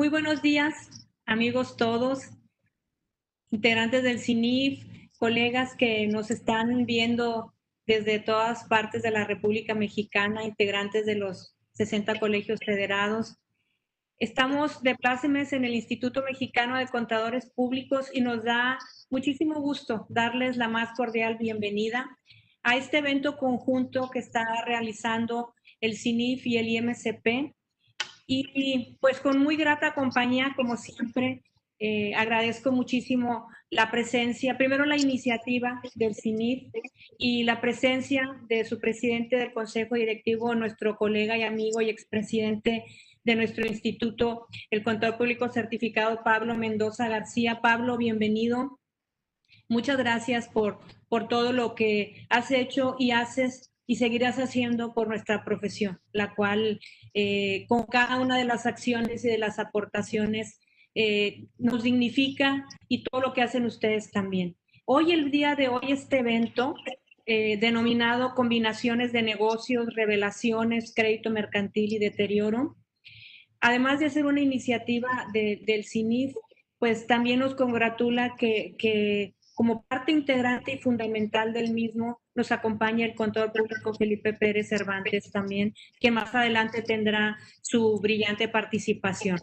Muy buenos días, amigos todos, integrantes del CINIF, colegas que nos están viendo desde todas partes de la República Mexicana, integrantes de los 60 colegios federados. Estamos de plácemes en el Instituto Mexicano de Contadores Públicos y nos da muchísimo gusto darles la más cordial bienvenida a este evento conjunto que está realizando el CINIF y el IMCP. Y pues con muy grata compañía, como siempre, agradezco muchísimo la presencia, primero la iniciativa del CINIF y la presencia de su presidente del Consejo Directivo, nuestro colega y amigo y expresidente de nuestro instituto, el contador público certificado Pablo Mendoza García. Pablo, bienvenido. Muchas gracias por todo lo que has hecho y haces y seguirás haciendo por nuestra profesión, la cual con cada una de las acciones y de las aportaciones nos dignifica y todo lo que hacen ustedes también. Hoy, el día de hoy, este evento denominado Combinaciones de Negocios, Revelaciones, Crédito Mercantil y Deterioro, además de ser una iniciativa del CINIF, pues también nos congratula que como parte integrante y fundamental del mismo nos acompaña el contador público Felipe Pérez Cervantes también, que más adelante tendrá su brillante participación.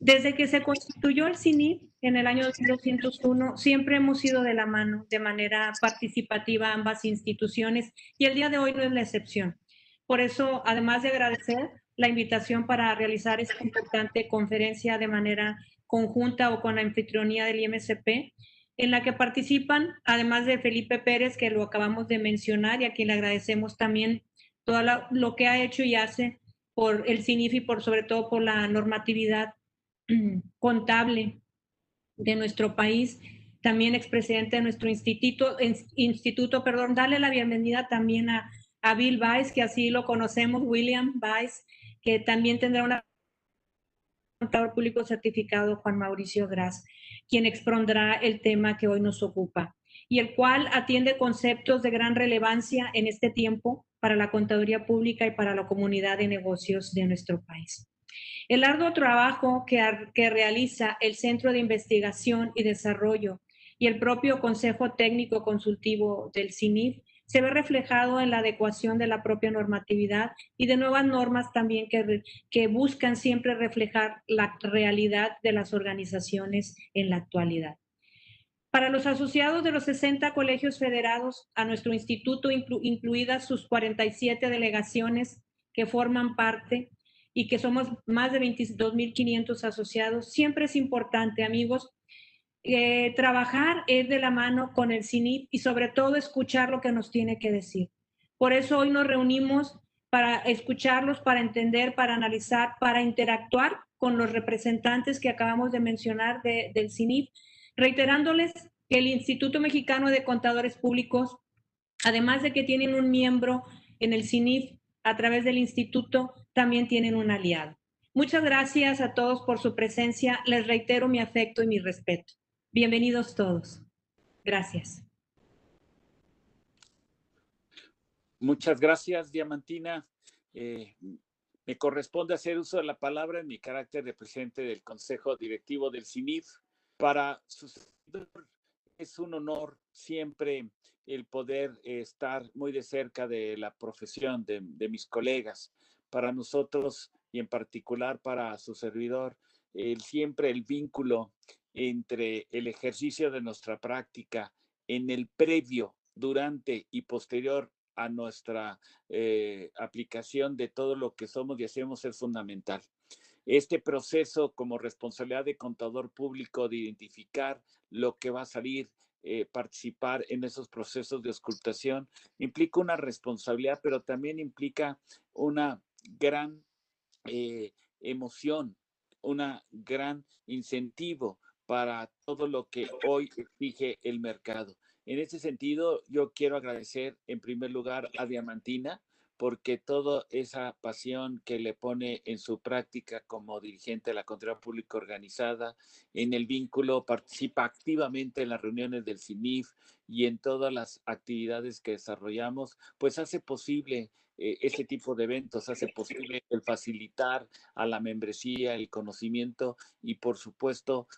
Desde que se constituyó el CINIF en el año 1201, siempre hemos ido de la mano, de manera participativa, ambas instituciones, y el día de hoy no es la excepción. Por eso, además de agradecer la invitación para realizar esta importante conferencia de manera conjunta o con la anfitrionía del IMCP, en la que participan, además de Felipe Pérez, que lo acabamos de mencionar y a quien le agradecemos también todo lo que ha hecho y hace por el CINIF y por sobre todo por la normatividad contable de nuestro país, también expresidente de nuestro instituto, darle la bienvenida también a Bill Weiss, que así lo conocemos, William Weiss, que también tendrá un contador público certificado, Juan Mauricio Gras, quien expondrá el tema que hoy nos ocupa, y el cual atiende conceptos de gran relevancia en este tiempo para la contaduría pública y para la comunidad de negocios de nuestro país. El arduo trabajo que realiza el Centro de Investigación y Desarrollo y el propio Consejo Técnico Consultivo del CINIF se ve reflejado en la adecuación de la propia normatividad y de nuevas normas también que buscan siempre reflejar la realidad de las organizaciones en la actualidad. Para los asociados de los 60 colegios federados a nuestro instituto, incluidas sus 47 delegaciones que forman parte y que somos más de 22.500 asociados, siempre es importante, amigos, trabajar de la mano con el CINIF y sobre todo escuchar lo que nos tiene que decir. Por eso hoy nos reunimos para escucharlos, para entender, para analizar, para interactuar con los representantes que acabamos de mencionar del CINIF, reiterándoles que el Instituto Mexicano de Contadores Públicos, además de que tienen un miembro en el CINIF a través del instituto, también tienen un aliado. Muchas gracias a todos por su presencia. Les reitero mi afecto y mi respeto. Bienvenidos todos. Gracias. Muchas gracias, Diamantina. Me corresponde hacer uso de la palabra en mi carácter de presidente del Consejo Directivo del CINIF. Para su servidor es un honor siempre el poder estar muy de cerca de la profesión de mis colegas. Para nosotros y en particular para su servidor, siempre el vínculo entre el ejercicio de nuestra práctica en el previo, durante y posterior a nuestra aplicación de todo lo que somos y hacemos es fundamental. Este proceso como responsabilidad de contador público de identificar lo que va a salir, participar en esos procesos de auscultación, implica una responsabilidad, pero también implica una gran emoción, una gran incentivo para todo lo que hoy exige el mercado. En ese sentido, yo quiero agradecer en primer lugar a Diamantina porque toda esa pasión que le pone en su práctica como dirigente de la Contraloría Pública Organizada, en el vínculo, participa activamente en las reuniones del CINIF y en todas las actividades que desarrollamos, pues hace posible ese tipo de eventos, hace posible el facilitar a la membresía el conocimiento y, por supuesto,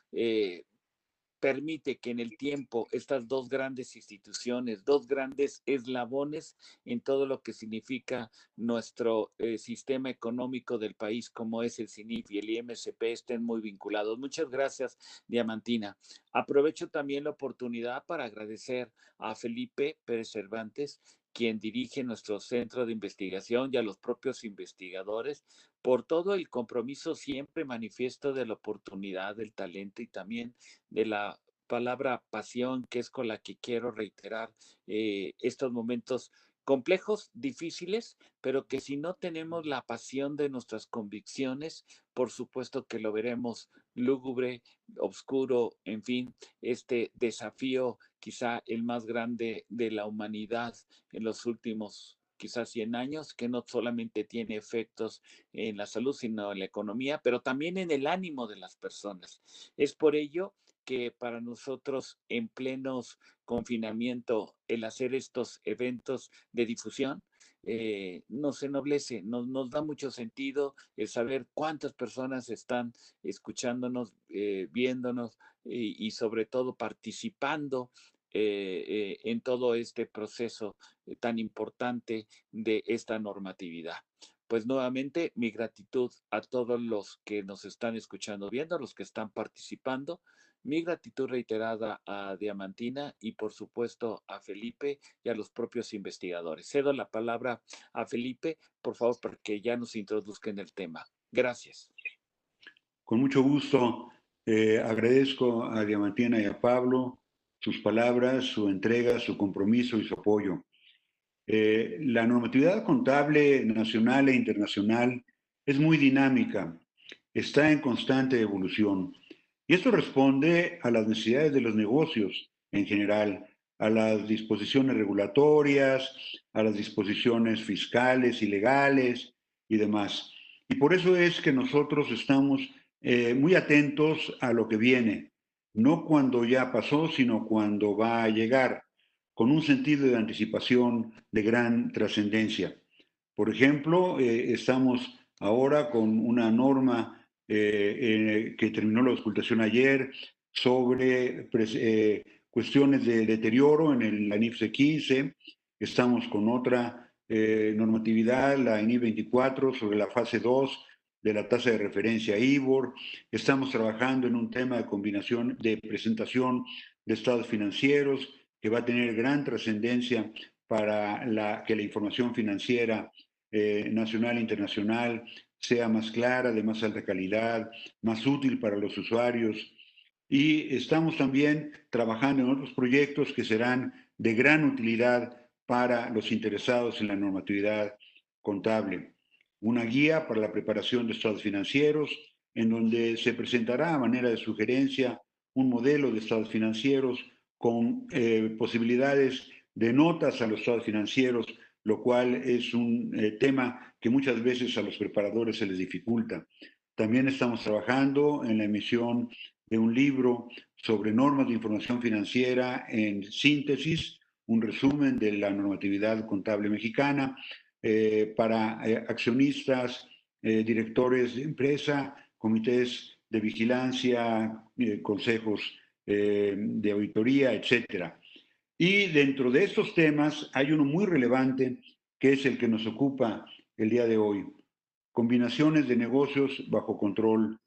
permite que en el tiempo estas dos grandes instituciones, dos grandes eslabones en todo lo que significa nuestro sistema económico del país, como es el CINIF y el IMSP, estén muy vinculados. Muchas gracias, Diamantina. Aprovecho también la oportunidad para agradecer a Felipe Pérez Cervantes, quien dirige nuestro centro de investigación, y a los propios investigadores por todo el compromiso siempre manifiesto de la oportunidad, del talento y también de la palabra pasión, que es con la que quiero reiterar estos momentos complejos, difíciles, pero que si no tenemos la pasión de nuestras convicciones, por supuesto que lo veremos lúgubre, oscuro, en fin, este desafío quizá el más grande de la humanidad en los últimos quizás 100 años, que no solamente tiene efectos en la salud, sino en la economía, pero también en el ánimo de las personas. Es por ello que para nosotros en plenos confinamiento el hacer estos eventos de difusión nos ennoblece, nos da mucho sentido el saber cuántas personas están escuchándonos, viéndonos y sobre todo participando en todo este proceso tan importante de esta normatividad. Pues nuevamente mi gratitud a todos los que nos están escuchando, viendo, a los que están participando, mi gratitud reiterada a Diamantina y por supuesto a Felipe y a los propios investigadores. Cedo la palabra a Felipe, por favor, para que ya nos introduzca en el tema. Gracias. Con mucho gusto, agradezco a Diamantina y a Pablo sus palabras, su entrega, su compromiso y su apoyo. La normatividad contable nacional e internacional es muy dinámica, está en constante evolución y esto responde a las necesidades de los negocios en general, a las disposiciones regulatorias, a las disposiciones fiscales y legales y demás. Y por eso es que nosotros estamos muy atentos a lo que viene, no cuando ya pasó, sino cuando va a llegar, con un sentido de anticipación de gran trascendencia. Por ejemplo, estamos ahora con una norma que terminó la auscultación ayer sobre cuestiones de deterioro en la NIF 15. Estamos con otra normatividad, la NIF 24, sobre la fase 2 de la tasa de referencia IBOR. Estamos trabajando en un tema de combinación de presentación de estados financieros que va a tener gran trascendencia para que la información financiera nacional e internacional sea más clara, de más alta calidad, más útil para los usuarios. Y estamos también trabajando en otros proyectos que serán de gran utilidad para los interesados en la normatividad contable. Una guía para la preparación de estados financieros, en donde se presentará a manera de sugerencia un modelo de estados financieros con posibilidades de notas a los estados financieros, lo cual es un tema que muchas veces a los preparadores se les dificulta. También estamos trabajando en la emisión de un libro sobre normas de información financiera en síntesis, un resumen de la normatividad contable mexicana para accionistas, directores de empresa, comités de vigilancia, consejos de auditoría, etcétera. Y dentro de estos temas hay uno muy relevante que es el que nos ocupa el día de hoy. Combinaciones de negocios bajo control,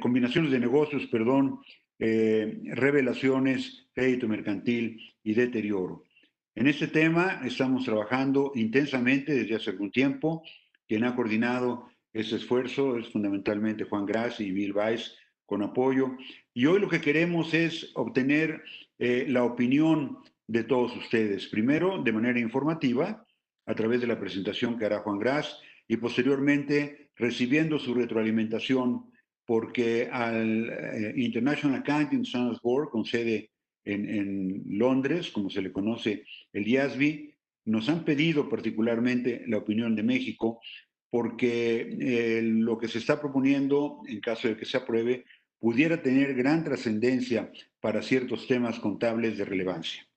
combinaciones de negocios, perdón, revelaciones, crédito mercantil y deterioro. En este tema estamos trabajando intensamente desde hace algún tiempo. Quien ha coordinado ese esfuerzo es fundamentalmente Juan Grassi y Bill Weiss con apoyo. Y hoy lo que queremos es obtener la opinión de todos ustedes. Primero, de manera informativa, a través de la presentación que hará Juan Gras, y posteriormente recibiendo su retroalimentación, porque al International Accounting Standards Board, con sede en Londres, como se le conoce el IASB, nos han pedido particularmente la opinión de México porque lo que se está proponiendo, en caso de que se apruebe, pudiera tener gran trascendencia para ciertos temas contables de relevancia.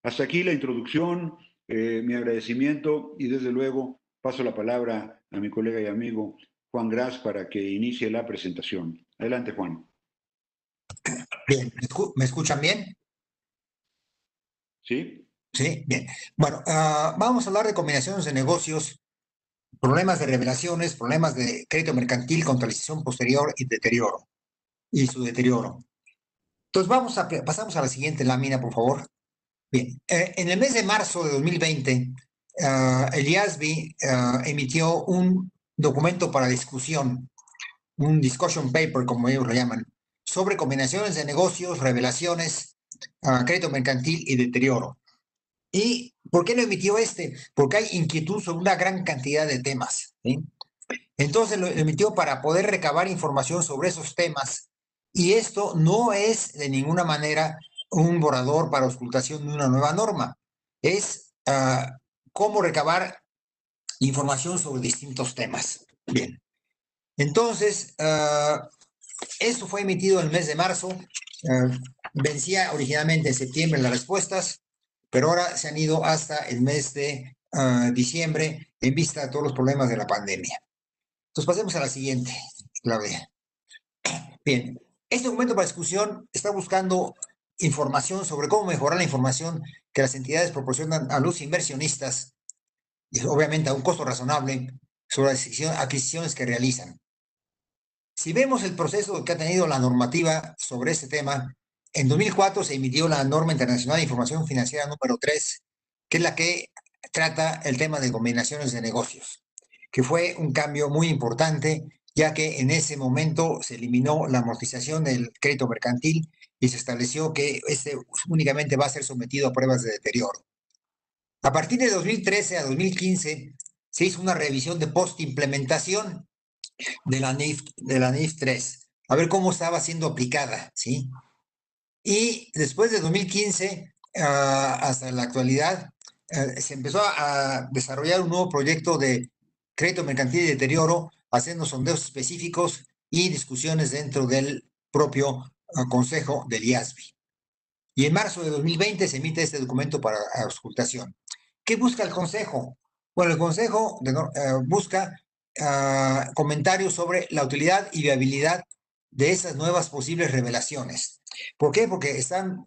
Hasta aquí la introducción, mi agradecimiento y desde luego paso la palabra a mi colega y amigo Juan Gras para que inicie la presentación. Adelante, Juan. Bien, ¿me escuchan bien? ¿Sí? Sí, bien. Bueno, vamos a hablar de combinaciones de negocios, problemas de revelaciones, problemas de crédito mercantil, contralización posterior y su deterioro. Entonces pasamos a la siguiente lámina, por favor. Bien, en el mes de marzo de 2020, el IASB emitió un documento para discusión, un discussion paper, como ellos lo llaman, sobre combinaciones de negocios, revelaciones, crédito mercantil y deterioro. ¿Y por qué lo emitió este? Porque hay inquietud sobre una gran cantidad de temas, ¿sí? Entonces lo emitió para poder recabar información sobre esos temas. Y esto no es de ninguna manera un borrador para auscultación de una nueva norma. Es cómo recabar información sobre distintos temas. Bien. Entonces, esto fue emitido en el mes de marzo. Vencía originalmente en septiembre las respuestas, pero ahora se han ido hasta el mes de diciembre en vista de todos los problemas de la pandemia. Entonces pasemos a la siguiente, Claudia. Bien, este documento para discusión está buscando información sobre cómo mejorar la información que las entidades proporcionan a los inversionistas, y obviamente a un costo razonable, sobre las adquisiciones que realizan. Si vemos el proceso que ha tenido la normativa sobre este tema, en 2004 se emitió la Norma Internacional de Información Financiera número 3, que es la que trata el tema de combinaciones de negocios, que fue un cambio muy importante, ya que en ese momento se eliminó la amortización del crédito mercantil y se estableció que este únicamente va a ser sometido a pruebas de deterioro. A partir de 2013 a 2015 se hizo una revisión de post-implementación de la NIF 3, a ver cómo estaba siendo aplicada, ¿sí? Y después de 2015 hasta la actualidad, se empezó a desarrollar un nuevo proyecto de crédito mercantil y deterioro, haciendo sondeos específicos y discusiones dentro del propio consejo del IASB. Y en marzo de 2020 se emite este documento para auscultación. ¿Qué busca el consejo? Bueno, el consejo busca comentarios sobre la utilidad y viabilidad de esas nuevas posibles revelaciones. ¿Por qué? Porque están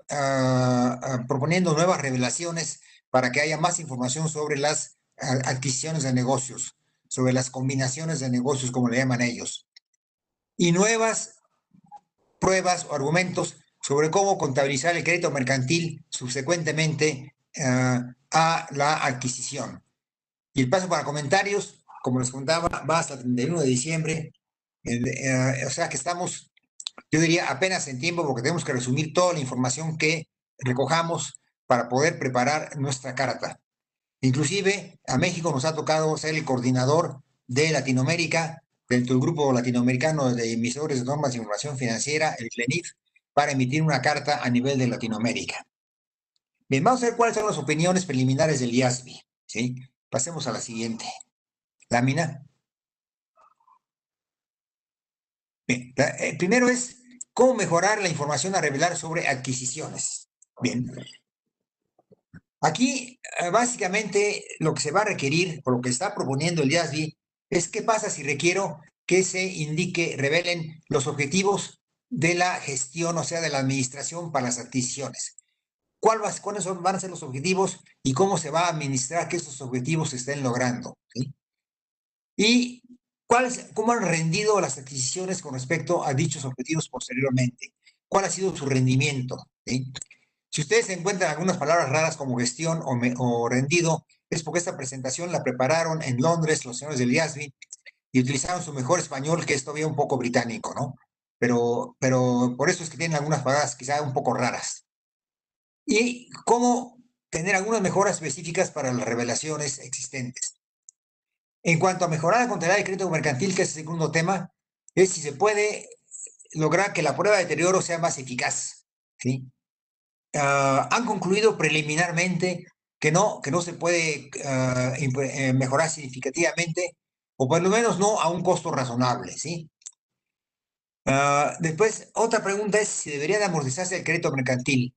proponiendo nuevas revelaciones para que haya más información sobre las adquisiciones de negocios, sobre las combinaciones de negocios, como le llaman ellos, y nuevas pruebas o argumentos sobre cómo contabilizar el crédito mercantil subsecuentemente a la adquisición. Y el plazo para comentarios, como les contaba, va hasta el 31 de diciembre. O sea que estamos, yo diría, apenas en tiempo porque tenemos que resumir toda la información que recojamos para poder preparar nuestra carta. Inclusive a México nos ha tocado ser el coordinador de Latinoamérica dentro del grupo latinoamericano de emisores de normas de información financiera, el CLENIF, para emitir una carta a nivel de Latinoamérica. Bien, vamos a ver cuáles son las opiniones preliminares del IASB, ¿sí? Pasemos a la siguiente lámina. Bien, primero es cómo mejorar la información a revelar sobre adquisiciones. Bien. Aquí, básicamente, lo que se va a requerir, o lo que está proponiendo el IASB, es qué pasa si requiero que se revelen los objetivos de la gestión, o sea, de la administración para las adquisiciones. ¿Cuáles van a ser los objetivos y cómo se va a administrar que esos objetivos se estén logrando? ¿Sí? Y cómo han rendido las adquisiciones con respecto a dichos objetivos posteriormente. ¿Cuál ha sido su rendimiento? ¿Sí? Si ustedes encuentran algunas palabras raras como gestión o rendido, es porque esta presentación la prepararon en Londres los señores del IASB y utilizaron su mejor español, que es todavía un poco británico, ¿no? Pero por eso es que tienen algunas palabras quizá un poco raras. Y cómo tener algunas mejoras específicas para las revelaciones existentes. En cuanto a mejorar la contabilidad de crédito mercantil, que es el segundo tema, es si se puede lograr que la prueba de deterioro sea más eficaz, ¿sí? Han concluido preliminarmente que no se puede mejorar significativamente, o por lo menos no a un costo razonable, ¿sí? Después, otra pregunta es si debería de amortizarse el crédito mercantil.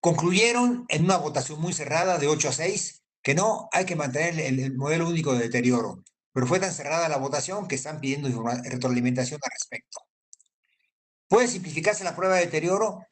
Concluyeron en una votación muy cerrada de 8-6 que no hay que mantener el modelo único de deterioro, pero fue tan cerrada la votación que están pidiendo retroalimentación al respecto. ¿Puede simplificarse la prueba de deterioro?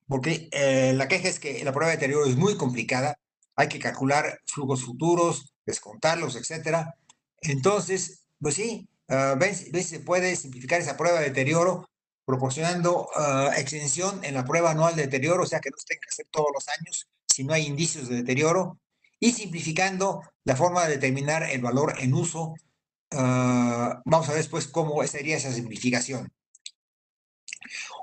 Porque la queja es que la prueba de deterioro es muy complicada, hay que calcular flujos futuros, descontarlos, etcétera. Entonces, pues sí, ven si se puede simplificar esa prueba de deterioro proporcionando exención en la prueba anual de deterioro, o sea que no se tenga que hacer todos los años si no hay indicios de deterioro, y simplificando la forma de determinar el valor en uso. Vamos a ver después cómo sería esa simplificación.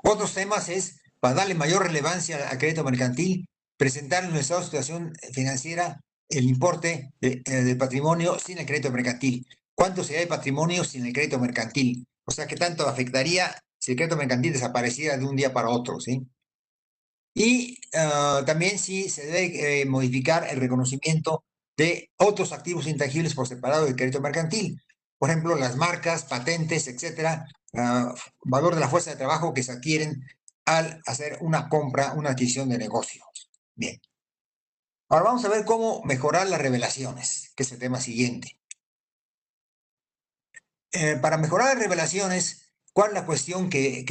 Otros temas es, para darle mayor relevancia al crédito mercantil, presentar en el estado de situación financiera el importe del patrimonio sin el crédito mercantil. ¿Cuánto sería el patrimonio sin el crédito mercantil? O sea, ¿qué tanto afectaría si el crédito mercantil desapareciera de un día para otro? ¿Sí? Y también si se debe modificar el reconocimiento de otros activos intangibles por separado del crédito mercantil. Por ejemplo, las marcas, patentes, etcétera, valor de la fuerza de trabajo que se adquieren al hacer una compra, una adquisición de negocios. Bien. Ahora vamos a ver cómo mejorar las revelaciones, que es el tema siguiente. Para mejorar las revelaciones, ¿cuál es la cuestión que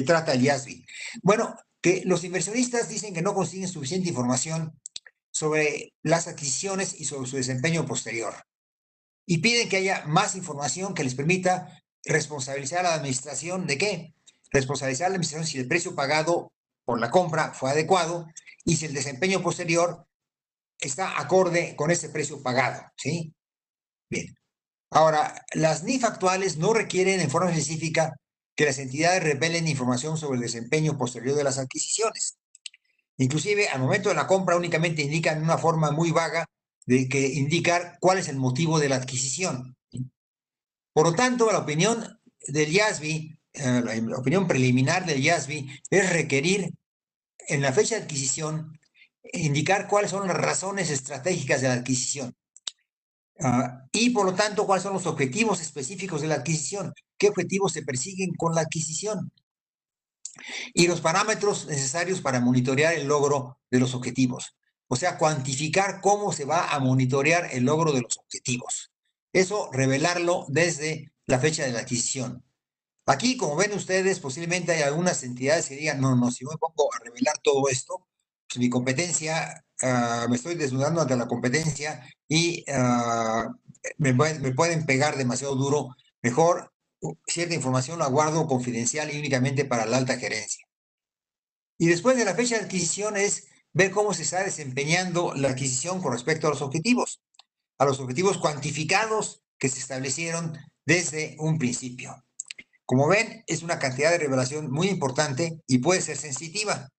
trata el IASB? Bueno, que los inversionistas dicen que no consiguen suficiente información sobre las adquisiciones y sobre su desempeño posterior. Y piden que haya más información que les permita responsabilizar a la administración de qué? Responsabilizar a la administración si el precio pagado por la compra fue adecuado y si el desempeño posterior está acorde con ese precio pagado, ¿sí? Bien. Ahora, las NIF actuales no requieren en forma específica que las entidades revelen información sobre el desempeño posterior de las adquisiciones. Inclusive, al momento de la compra únicamente indican una forma muy vaga de que indicar cuál es el motivo de la adquisición. Por lo tanto, la opinión del IASB, la opinión preliminar del IASB es requerir en la fecha de adquisición indicar cuáles son las razones estratégicas de la adquisición. Y por lo tanto, cuáles son los objetivos específicos de la adquisición, qué objetivos se persiguen con la adquisición y los parámetros necesarios para monitorear el logro de los objetivos. O sea, cuantificar cómo se va a monitorear el logro de los objetivos. Eso, revelarlo desde la fecha de la adquisición. Aquí, como ven ustedes, posiblemente hay algunas entidades que digan, no, si yo me pongo a revelar todo esto, pues mi competencia, me estoy desnudando ante la competencia y me pueden pegar demasiado duro. Mejor cierta información la guardo confidencial y únicamente para la alta gerencia. Y después de la fecha de adquisición es ver cómo se está desempeñando la adquisición con respecto a los objetivos cuantificados que se establecieron desde un principio. Como ven, es una cantidad de revelación muy importante y puede ser sensitiva.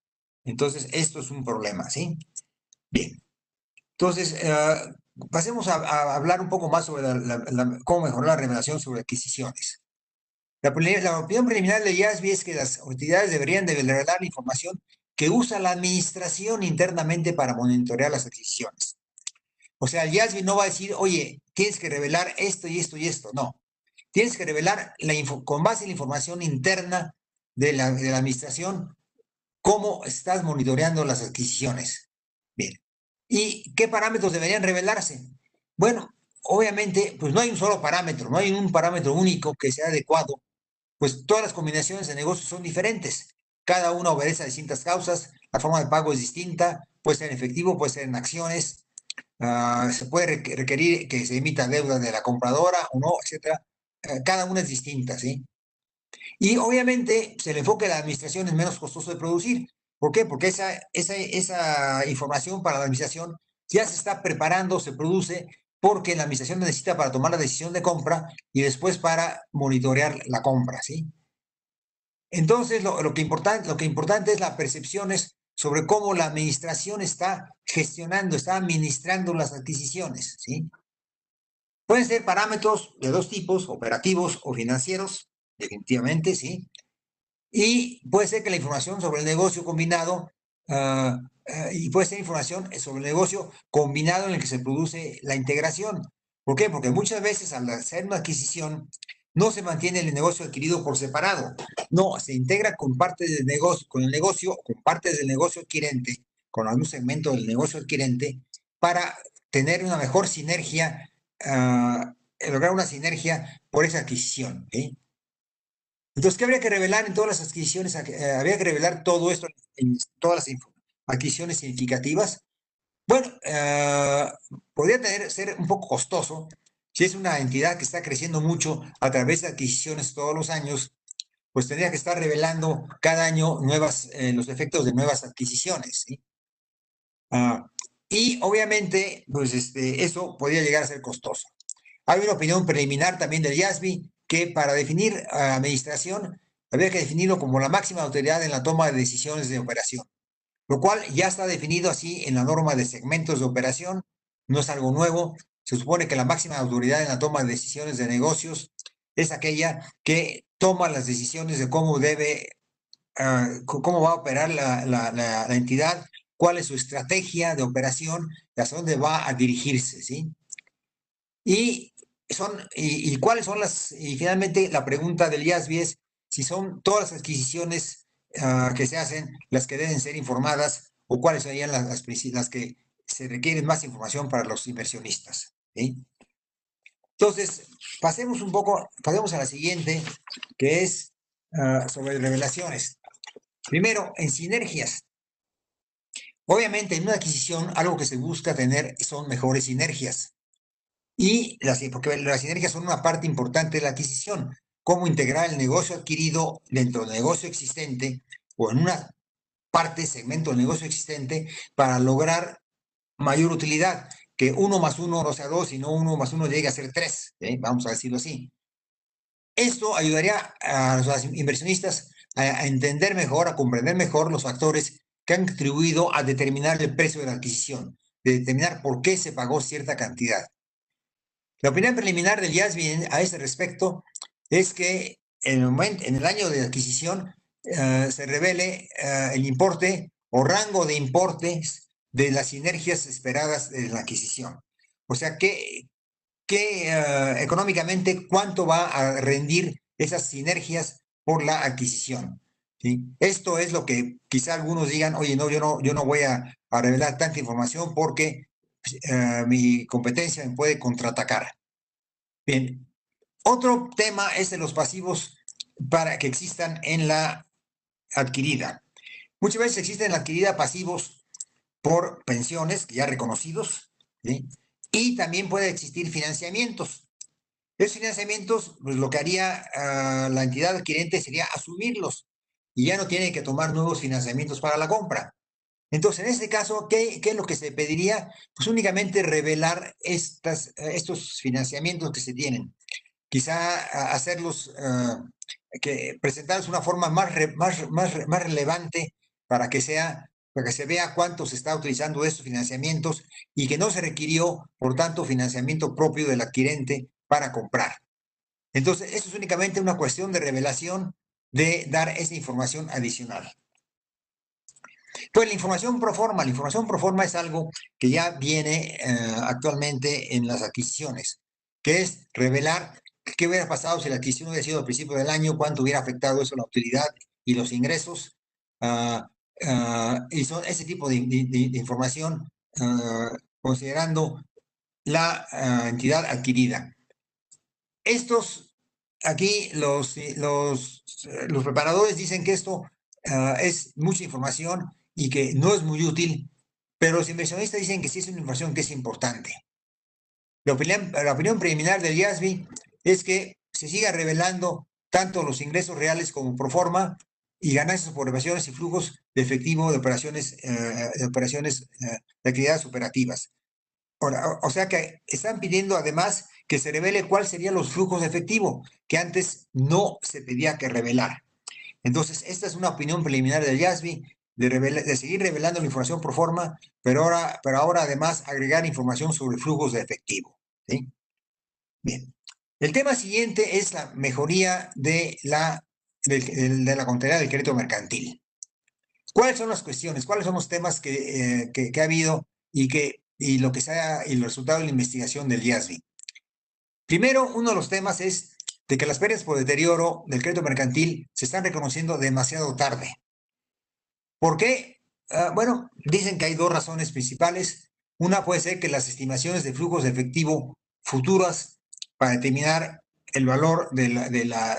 Entonces, esto es un problema, ¿sí? Bien. Entonces, pasemos a hablar un poco más sobre cómo mejorar la revelación sobre adquisiciones. La opinión preliminar de IASB es que las autoridades deberían de revelar la información que usa la administración internamente para monitorear las adquisiciones. O sea, el IASB no va a decir, oye, tienes que revelar esto y esto y esto. No. Tienes que revelar con base en la información interna de la administración cómo estás monitoreando las adquisiciones. Bien. ¿Y qué parámetros deberían revelarse? Bueno, obviamente, pues no hay un solo parámetro, no hay un parámetro único que sea adecuado, pues todas las combinaciones de negocios son diferentes. Cada una obedece a distintas causas, la forma de pago es distinta, puede ser en efectivo, puede ser en acciones, se puede requerir que se emita deuda de la compradora o no, etcétera. Cada una es distinta, ¿sí? Y obviamente el enfoque de la administración es menos costoso de producir. ¿Por qué? Porque esa información para la administración ya se está preparando, se produce, porque la administración necesita para tomar la decisión de compra y después para monitorear la compra, ¿sí? Entonces, lo que importante es la percepciones sobre cómo la administración está gestionando, está administrando las adquisiciones, ¿sí? Pueden ser parámetros de dos tipos, operativos o financieros, definitivamente, ¿sí? Y puede ser que la información sobre el negocio combinado y puede ser información sobre el negocio combinado en el que se produce la integración. ¿Por qué? Porque muchas veces al hacer una adquisición no se mantiene el negocio adquirido por separado, no, se integra con parte del negocio, con el negocio, con partes del negocio adquirente, con algún segmento del negocio adquirente, para tener una mejor sinergia, lograr una sinergia por esa adquisición. ¿Sí? Entonces, ¿qué habría que revelar en todas las adquisiciones? Habría que revelar todo esto en todas las adquisiciones significativas. Bueno, podría ser un poco costoso si es una entidad que está creciendo mucho a través de adquisiciones todos los años, pues tendría que estar revelando cada año los efectos de nuevas adquisiciones. ¿Sí? Y obviamente, pues eso podría llegar a ser costoso. Hay una opinión preliminar también del IASB que para definir administración habría que definirlo como la máxima autoridad en la toma de decisiones de operación, lo cual ya está definido así en la norma de segmentos de operación, no es algo nuevo. Se supone que la máxima autoridad en la toma de decisiones de negocios es aquella que toma las decisiones de cómo cómo va a operar la entidad, cuál es su estrategia de operación y hacia dónde va a dirigirse, ¿sí? Y cuáles son y finalmente la pregunta del IASB es si son todas las adquisiciones que se hacen las que deben ser informadas o cuáles serían las que se requieren más información para los inversionistas. ¿Sí? Entonces, pasemos a la siguiente, que es sobre revelaciones. Primero, en sinergias. Obviamente, en una adquisición, algo que se busca tener son mejores sinergias. Porque las sinergias son una parte importante de la adquisición. Cómo integrar el negocio adquirido dentro del negocio existente o en una segmento del negocio existente para lograr mayor utilidad. Que 1 más 1 no sea 2, sino 1 más 1 llegue a ser 3. Vamos a decirlo así. Esto ayudaría a los inversionistas a entender mejor, a comprender mejor los factores que han contribuido a determinar el precio de la adquisición, de determinar por qué se pagó cierta cantidad. La opinión preliminar del IASB a ese respecto es que en el año de adquisición se revele el importe o rango de importes de las sinergias esperadas de la adquisición. O sea, económicamente cuánto va a rendir esas sinergias por la adquisición. ¿Sí? Esto es lo que quizá algunos digan, oye, no, yo no voy a revelar tanta información porque mi competencia me puede contraatacar. Bien, otro tema es de los pasivos para que existan en la adquirida. Muchas veces existen en la adquirida pasivos por pensiones ya reconocidos, ¿sí? Y también puede existir financiamientos. Esos financiamientos, pues lo que haría la entidad adquirente sería asumirlos y ya no tiene que tomar nuevos financiamientos para la compra. Entonces, en este caso, ¿qué es lo que se pediría? Pues únicamente revelar estos financiamientos que se tienen. Quizá hacerlos, presentarlos de una forma más relevante para que se vea cuánto se está utilizando de estos financiamientos y que no se requirió, por tanto, financiamiento propio del adquirente para comprar. Entonces, esto es únicamente una cuestión de revelación de dar esa información adicional. Pues la información pro forma es algo que ya viene actualmente en las adquisiciones, que es revelar qué hubiera pasado si la adquisición hubiera sido al principio del año, cuánto hubiera afectado eso la utilidad y los ingresos, y son ese tipo de información considerando la entidad adquirida. Aquí los preparadores dicen que esto es mucha información y que no es muy útil, pero los inversionistas dicen que sí es una información que es importante. La opinión preliminar del IASB es que se siga revelando tanto los ingresos reales como pro forma y ganancias por operaciones y flujos de efectivo de operaciones de actividades operativas. O sea que están pidiendo además que se revele cuáles serían los flujos de efectivo, que antes no se pedía que revelar. Entonces, esta es una opinión preliminar del IASB de seguir revelando la información pro forma, pero ahora además agregar información sobre flujos de efectivo. ¿Sí? Bien. El tema siguiente es la mejoría de la contabilidad del crédito mercantil. ¿Cuáles son las cuestiones? ¿Cuáles son los temas que ha habido y lo que sea y el resultado de la investigación del IASB? Primero, uno de los temas es de que las pérdidas por deterioro del crédito mercantil se están reconociendo demasiado tarde. ¿Por qué? Bueno, dicen que hay dos razones principales. Una puede ser que las estimaciones de flujos de efectivo futuras para determinar el valor de la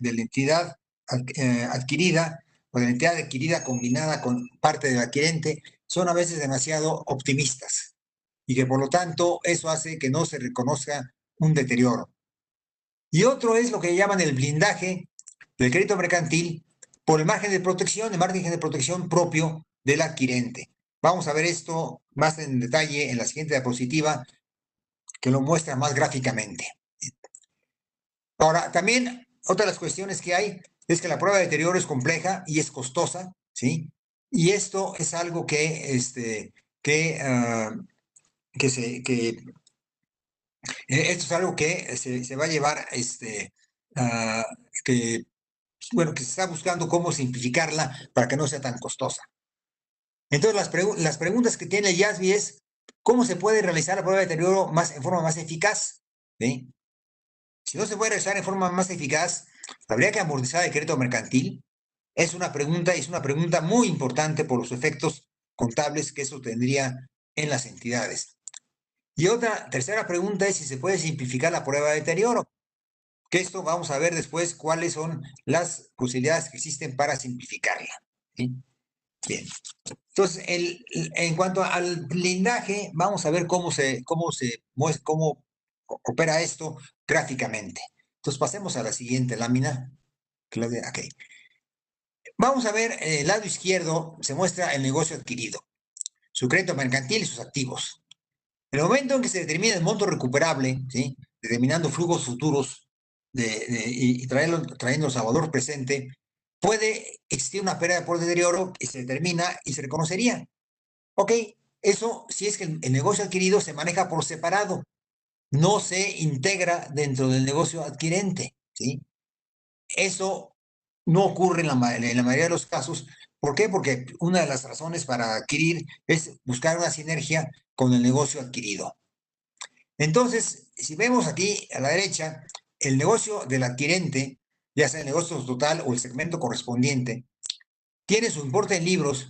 entidad adquirida o de la entidad adquirida combinada con parte del adquirente son a veces demasiado optimistas y que por lo tanto eso hace que no se reconozca un deterioro. Y otro es lo que llaman el blindaje del crédito mercantil por el margen de protección propio del adquirente. Vamos a ver esto más en detalle en la siguiente diapositiva, que lo muestra más gráficamente. Ahora, también otra de las cuestiones que hay es que la prueba de deterioro es compleja y es costosa, ¿sí? Y esto es algo esto es algo que se va a llevar, que se está buscando cómo simplificarla para que no sea tan costosa. Entonces, las preguntas que tiene el IASB es, ¿cómo se puede realizar la prueba de deterioro en forma más eficaz? ¿Sí? Si no se puede realizar en forma más eficaz, ¿habría que amortizar el crédito mercantil? Es una pregunta muy importante por los efectos contables que eso tendría en las entidades. Y otra tercera pregunta es si se puede simplificar la prueba de deterioro. Que esto vamos a ver después cuáles son las posibilidades que existen para simplificarla. ¿Sí? Bien. Entonces, en cuanto al blindaje, vamos a ver cómo opera esto gráficamente. Entonces, pasemos a la siguiente lámina. Claudia, ok. Vamos a ver, el lado izquierdo se muestra el negocio adquirido, su crédito mercantil y sus activos. En el momento en que se determina el monto recuperable, ¿sí? Determinando flujos futuros y trayéndolos a valor presente, puede existir una pérdida por deterioro y se determina y se reconocería. Ok, eso si es que el negocio adquirido se maneja por separado, no se integra dentro del negocio adquirente, ¿sí? Eso no ocurre en la mayoría de los casos. ¿Por qué? Porque una de las razones para adquirir es buscar una sinergia con el negocio adquirido. Entonces, si vemos aquí a la derecha, el negocio del adquirente, ya sea el negocio total o el segmento correspondiente, tiene su importe en libros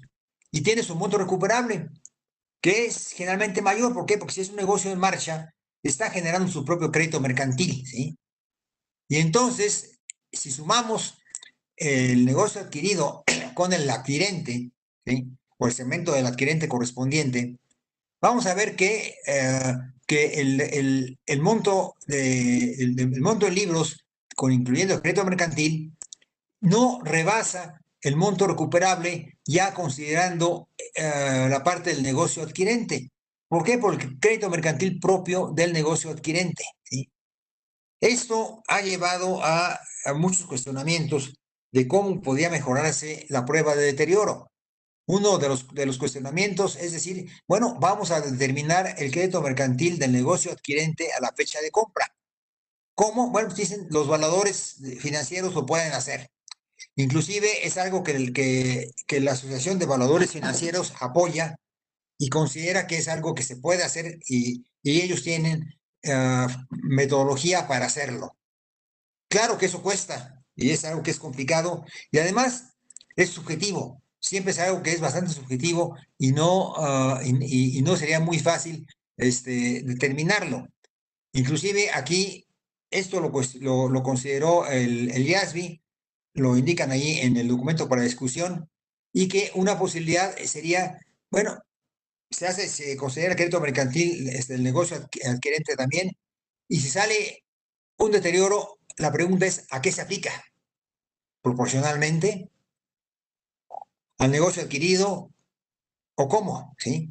y tiene su monto recuperable, que es generalmente mayor. ¿Por qué? Porque si es un negocio en marcha, está generando su propio crédito mercantil, ¿sí? Y entonces, si sumamos el negocio adquirido con el adquirente, ¿sí? O el segmento del adquirente correspondiente, vamos a ver que el monto de libros, incluyendo el crédito mercantil, no rebasa el monto recuperable ya considerando la parte del negocio adquirente. ¿Por qué? Por el crédito mercantil propio del negocio adquirente, ¿sí? Esto ha llevado a muchos cuestionamientos de cómo podía mejorarse la prueba de deterioro. Uno de los cuestionamientos es decir, bueno, vamos a determinar el crédito mercantil del negocio adquirente a la fecha de compra. ¿Cómo? Bueno, dicen, los valuadores financieros lo pueden hacer. Inclusive es algo que la Asociación de Valuadores Financieros apoya y considera que es algo que se puede hacer y ellos tienen metodología para hacerlo. Claro que eso cuesta y es algo que es complicado y además es subjetivo. Siempre es algo que es bastante subjetivo y no sería muy fácil determinarlo. Inclusive aquí esto lo consideró el IASB, lo indican ahí en el documento para discusión, y que una posibilidad sería, bueno, se considera el crédito mercantil el negocio adquirente también, y si sale un deterioro, la pregunta es, ¿a qué se aplica? ¿Proporcionalmente al negocio adquirido o cómo? ¿Sí?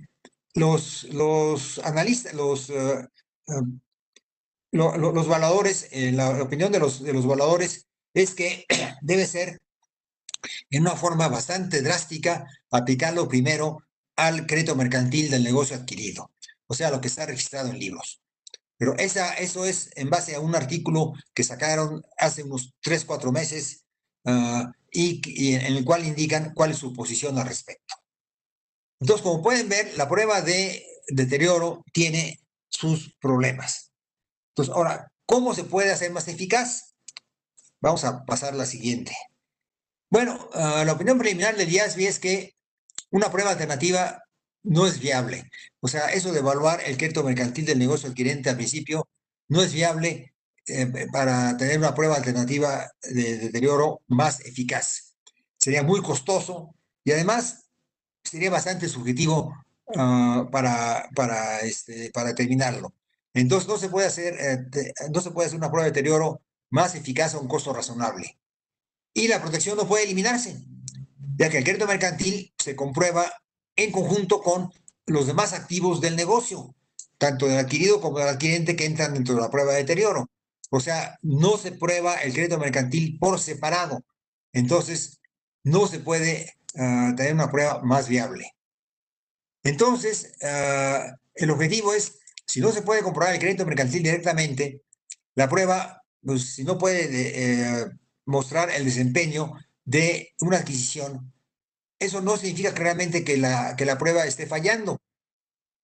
Los analistas, los valuadores, la opinión de los valuadores es que debe ser en una forma bastante drástica aplicarlo primero al crédito mercantil del negocio adquirido, o sea, lo que está registrado en libros. Pero eso es en base a un artículo que sacaron hace unos 3, 4 meses y en el cual indican cuál es su posición al respecto. Entonces, como pueden ver, la prueba de deterioro tiene sus problemas. Entonces, ahora, ¿cómo se puede hacer más eficaz? Vamos a pasar a la siguiente. Bueno, la opinión preliminar del IASB es que una prueba alternativa no es viable. O sea, eso de evaluar el crédito mercantil del negocio adquirente al principio no es viable para tener una prueba alternativa de deterioro más eficaz. Sería muy costoso y además sería bastante subjetivo para determinarlo. Entonces no se puede hacer, no se puede hacer una prueba de deterioro más eficaz a un costo razonable. Y la protección no puede eliminarse, ya que el crédito mercantil se comprueba en conjunto con los demás activos del negocio, tanto del adquirido como del adquirente que entran dentro de la prueba de deterioro. O sea, no se prueba el crédito mercantil por separado. Entonces, no se puede tener una prueba más viable. Entonces, el objetivo es, si no se puede comprobar el crédito mercantil directamente, la prueba, pues, si no puede mostrar el desempeño de una adquisición, eso no significa claramente que la prueba esté fallando.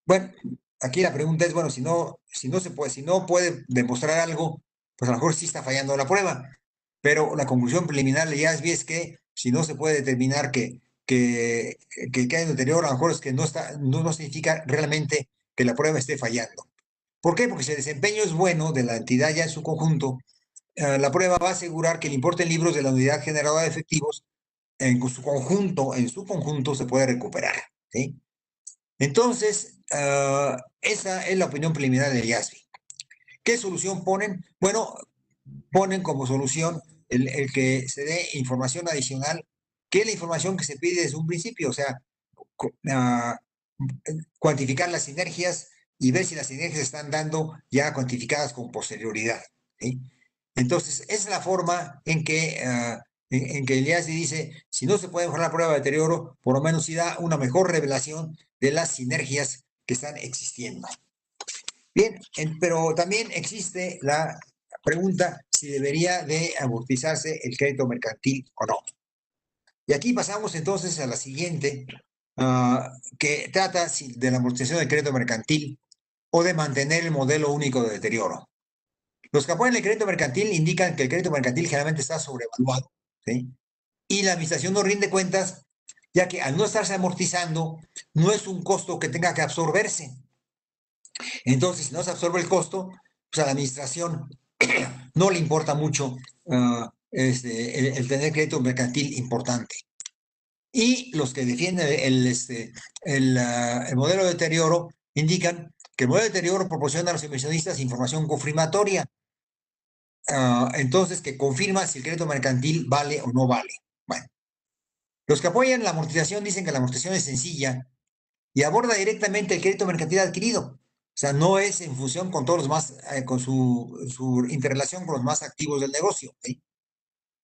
Bueno, aquí la pregunta es, bueno, si no puede demostrar algo, pues a lo mejor sí está fallando la prueba. Pero la conclusión preliminar de IASB es que si no se puede determinar que hay un deterioro, a lo mejor es que no significa realmente que la prueba esté fallando. ¿Por qué? Porque si el desempeño es bueno de la entidad ya en su conjunto, la prueba va a asegurar que el importe en libros de la unidad generadora de efectivos en su conjunto se puede recuperar. ¿Sí? Entonces, esa es la opinión preliminar del IASB. ¿Qué solución ponen? Bueno, ponen como solución el que se dé información adicional, que es la información que se pide desde un principio, o sea, cuantificar las sinergias y ver si las sinergias se están dando ya cuantificadas con posterioridad. ¿Sí? Entonces, esa es la forma en que el IASB dice, si no se puede mejorar la prueba de deterioro, por lo menos sí da una mejor revelación de las sinergias que están existiendo. Bien, pero también existe la pregunta si debería de amortizarse el crédito mercantil o no. Y aquí pasamos entonces a la siguiente, que trata de la amortización del crédito mercantil o de mantener el modelo único de deterioro. Los que apoyan el crédito mercantil indican que el crédito mercantil generalmente está sobrevaluado, ¿sí? Y la administración no rinde cuentas, ya que al no estarse amortizando, no es un costo que tenga que absorberse. Entonces, si no se absorbe el costo, pues a la administración no le importa mucho el tener crédito mercantil importante. Y los que defienden el modelo de deterioro indican que el modelo de deterioro proporciona a los inversionistas información confirmatoria. Entonces, que confirma si el crédito mercantil vale o no vale. Bueno, los que apoyan la amortización dicen que la amortización es sencilla y aborda directamente el crédito mercantil adquirido. O sea, no es en función con todos los más, con su interrelación con los más activos del negocio. ¿Sí?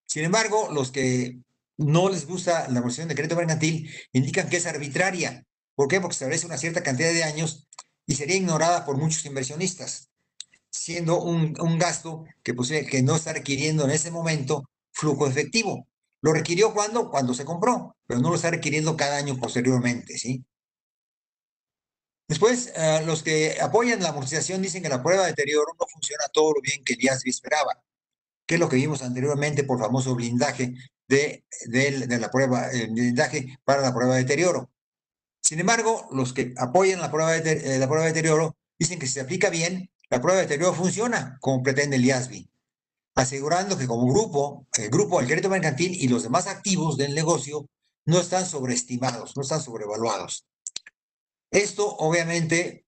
Sin embargo, los que no les gusta la amortización de crédito mercantil indican que es arbitraria. ¿Por qué? Porque establece una cierta cantidad de años y sería ignorada por muchos inversionistas, siendo un gasto que no está requiriendo en ese momento flujo efectivo. Lo requirió cuando se compró, pero no lo está requiriendo cada año posteriormente, ¿sí? Después, los que apoyan la amortización dicen que la prueba de deterioro no funciona todo lo bien que el IASB esperaba, que es lo que vimos anteriormente por famoso blindaje de la prueba, el blindaje para la prueba de deterioro. Sin embargo, los que apoyan la prueba de deterioro dicen que si se aplica bien, la prueba de deterioro funciona como pretende el IASB, asegurando que como grupo, el grupo del crédito mercantil y los demás activos del negocio no están sobreestimados, no están sobrevaluados. Esto, obviamente,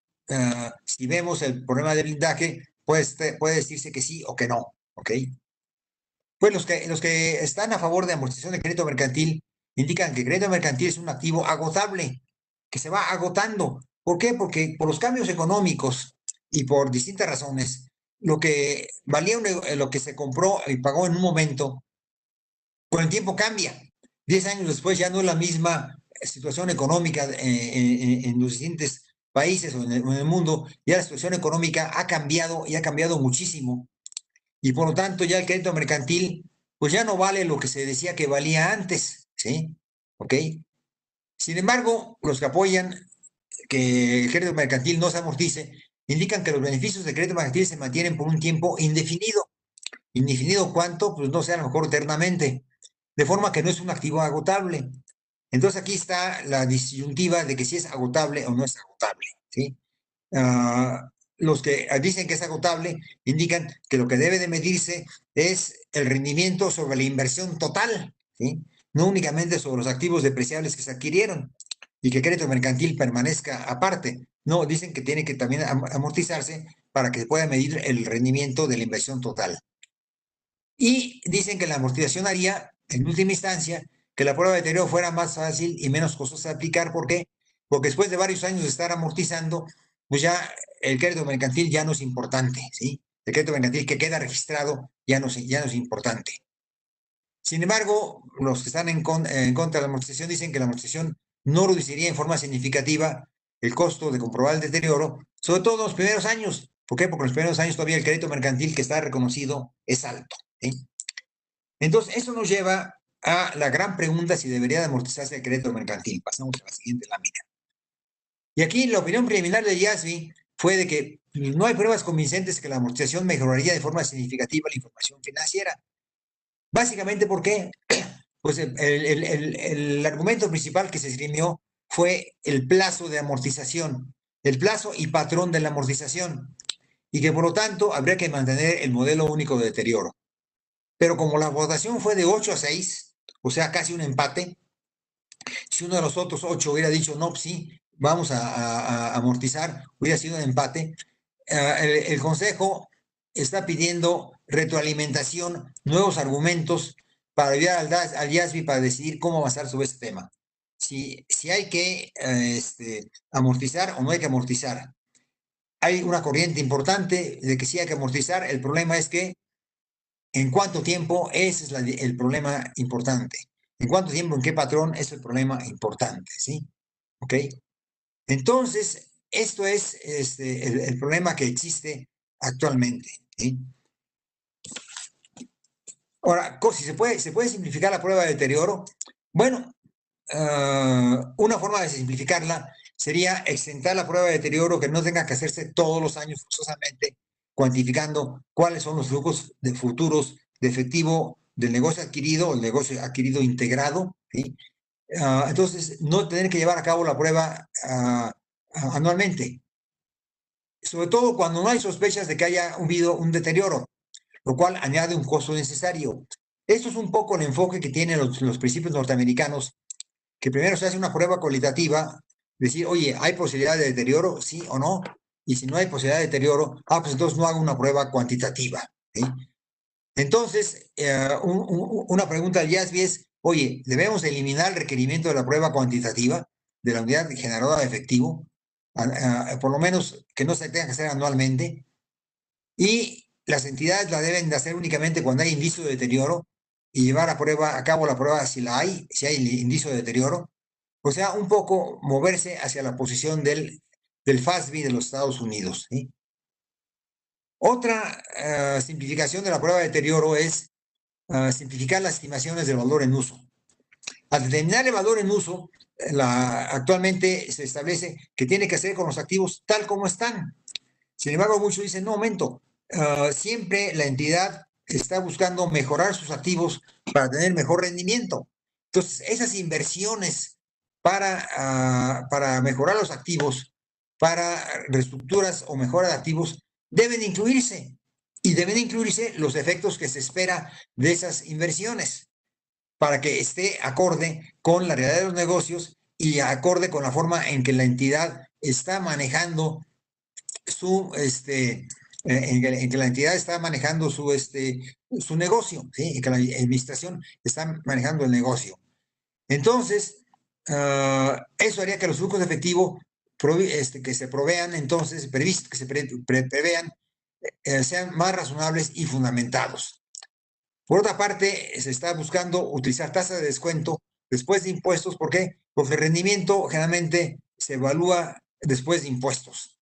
si vemos el problema de blindaje, puede decirse que sí o que no, ¿ok? Pues los que están a favor de amortización de crédito mercantil indican que el crédito mercantil es un activo agotable, que se va agotando. ¿Por qué? Porque por los cambios económicos y por distintas razones, lo que valía lo que se compró y pagó en un momento, con el tiempo cambia. 10 años después ya no es la misma situación económica en los distintos países o en el mundo, ya la situación económica ha cambiado y ha cambiado muchísimo. Y por lo tanto ya el crédito mercantil pues ya no vale lo que se decía que valía antes, ¿sí? ¿Ok? Sin embargo, los que apoyan que el crédito mercantil no se amortice, indican que los beneficios del crédito mercantil se mantienen por un tiempo indefinido. ¿Indefinido cuánto? Pues no sé, a lo mejor eternamente. De forma que no es un activo agotable. Entonces aquí está la disyuntiva de que si es agotable o no es agotable, ¿sí? Los que dicen que es agotable indican que lo que debe de medirse es el rendimiento sobre la inversión total, ¿sí? No únicamente sobre los activos depreciables que se adquirieron y que el crédito mercantil permanezca aparte. No, dicen que tiene que también amortizarse para que se pueda medir el rendimiento de la inversión total. Y dicen que la amortización haría, en última instancia, que la prueba de deterioro fuera más fácil y menos costosa de aplicar. ¿Por qué? Porque después de varios años de estar amortizando, pues ya el crédito mercantil ya no es importante, ¿sí? El crédito mercantil que queda registrado ya no es importante. Sin embargo, los que están en contra de la amortización dicen que la amortización no reduciría en forma significativa el costo de comprobar el deterioro, sobre todo en los primeros años. ¿Por qué? Porque en los primeros años todavía el crédito mercantil que está reconocido es alto, ¿sí? Entonces, eso nos lleva a la gran pregunta si debería de amortizarse el crédito mercantil. Pasamos a la siguiente lámina. Y aquí la opinión preliminar de IASB fue de que no hay pruebas convincentes que la amortización mejoraría de forma significativa la información financiera. Básicamente, ¿por qué? Pues el argumento principal que se esgrimió fue el plazo de amortización, el plazo y patrón de la amortización, y que por lo tanto habría que mantener el modelo único de deterioro. Pero como la votación fue de 8-6, o sea, casi un empate, si uno de los otros 8 hubiera dicho, no, pues sí, vamos a amortizar, hubiera sido un empate, el Consejo está pidiendo retroalimentación, nuevos argumentos para ayudar al IASB para decidir cómo avanzar sobre este tema. Si hay que amortizar o no hay que amortizar. Hay una corriente importante de que sí hay que amortizar. El problema es que ¿en cuánto tiempo? Ese es el problema importante. ¿En cuánto tiempo? ¿En qué patrón? Es el problema importante, ¿sí? ¿Ok? Entonces, esto es el problema que existe actualmente, ¿sí? Ahora, si se puede simplificar la prueba de deterioro. Bueno, una forma de simplificarla sería exentar la prueba de deterioro que no tenga que hacerse todos los años forzosamente, cuantificando cuáles son los flujos de futuros de efectivo del negocio adquirido o el negocio adquirido integrado, ¿sí? Entonces, no tener que llevar a cabo la prueba anualmente, sobre todo cuando no hay sospechas de que haya habido un deterioro, lo cual añade un costo necesario. Esto es un poco el enfoque que tienen los principios norteamericanos, que primero se hace una prueba cualitativa, decir, oye, ¿hay posibilidad de deterioro? Sí o no. Y si no hay posibilidad de deterioro, pues entonces no hago una prueba cuantitativa, ¿sí? Entonces, una pregunta del IASB es, oye, ¿debemos eliminar el requerimiento de la prueba cuantitativa de la unidad generadora de efectivo? Por lo menos que no se tenga que hacer anualmente. Y las entidades la deben de hacer únicamente cuando hay indicio de deterioro y llevar a cabo la prueba si hay indicio de deterioro. O sea, un poco moverse hacia la posición del FASB de los Estados Unidos, ¿sí? Otra simplificación de la prueba de deterioro es simplificar las estimaciones del valor en uso. Al determinar el valor en uso, actualmente se establece que tiene que hacer con los activos tal como están. Sin embargo, muchos dicen, no, momento, siempre la entidad está buscando mejorar sus activos para tener mejor rendimiento. Entonces, esas inversiones para mejorar los activos, para reestructuras o mejora de activos, deben incluirse. Y deben incluirse los efectos que se espera de esas inversiones para que esté acorde con la realidad de los negocios y acorde con la forma en que la entidad está manejando en que la entidad está manejando su negocio, ¿sí? En que la administración está manejando el negocio. Entonces, eso haría que los flujos de efectivo que se provean, entonces, previstos, que se prevean, sean más razonables y fundamentados. Por otra parte, se está buscando utilizar tasa de descuento después de impuestos. ¿Por qué? Porque el rendimiento generalmente se evalúa después de impuestos.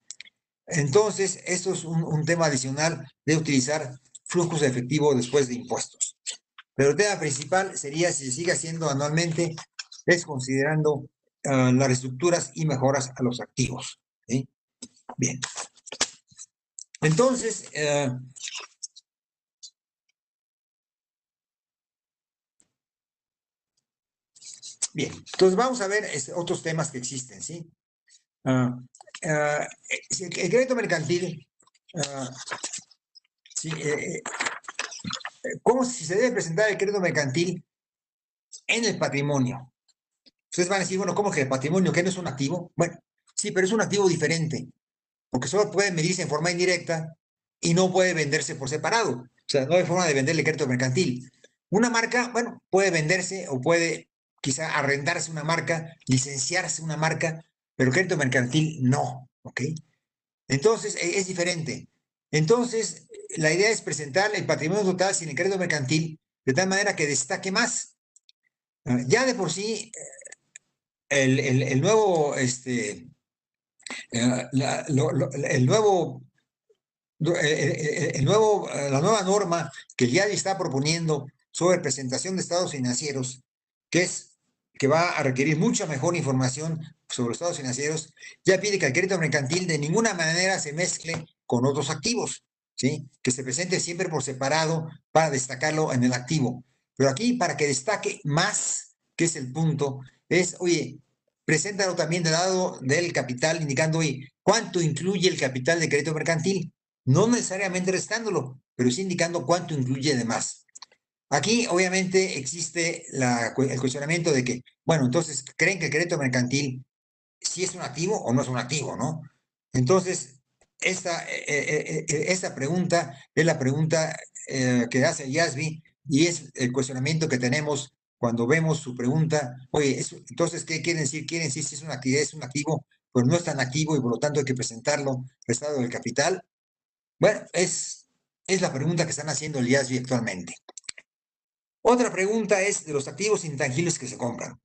Entonces, esto es un tema adicional de utilizar flujos de efectivo después de impuestos. Pero el tema principal sería, si se sigue haciendo anualmente, es considerando las reestructuras y mejoras a los activos. ¿Sí? Bien. Entonces, bien, entonces vamos a ver otros temas que existen, ¿sí? El crédito mercantil, sí, ¿cómo si se debe presentar el crédito mercantil en el patrimonio? Ustedes van a decir, bueno, ¿cómo que el patrimonio, que no es un activo? Bueno, sí, pero es un activo diferente, porque solo puede medirse en forma indirecta y no puede venderse por separado. O sea, no hay forma de venderle crédito mercantil. Una marca, bueno, puede venderse o puede quizá arrendarse una marca, licenciarse una marca, pero crédito mercantil no, ¿ok? Entonces, es diferente. Entonces, la idea es presentar el patrimonio total sin el crédito mercantil de tal manera que destaque más. Ya de por sí, el nuevo, el nuevo, la nueva norma que el IADI está proponiendo sobre presentación de estados financieros, que va a requerir mucha mejor información sobre los estados financieros, ya pide que el crédito mercantil de ninguna manera se mezcle con otros activos, ¿sí? Que se presente siempre por separado para destacarlo en el activo. Pero aquí, para que destaque más, que es el punto, es, oye, preséntalo también del lado del capital, indicando, oye, ¿cuánto incluye el capital de crédito mercantil? No necesariamente restándolo, pero sí indicando cuánto incluye de más. Aquí, obviamente, existe el cuestionamiento de que, bueno, entonces, ¿creen que el crédito mercantil sí es un activo o no es un activo, no? Entonces, esta pregunta es la pregunta que hace el IASB y es el cuestionamiento que tenemos cuando vemos su pregunta. Oye, entonces, ¿qué quieren decir? Quieren decir si es una actividad, es un activo, pues no es tan activo y por lo tanto hay que presentarlo prestado del capital. Bueno, es la pregunta que están haciendo el IASB actualmente. Otra pregunta es de los activos intangibles que se compran.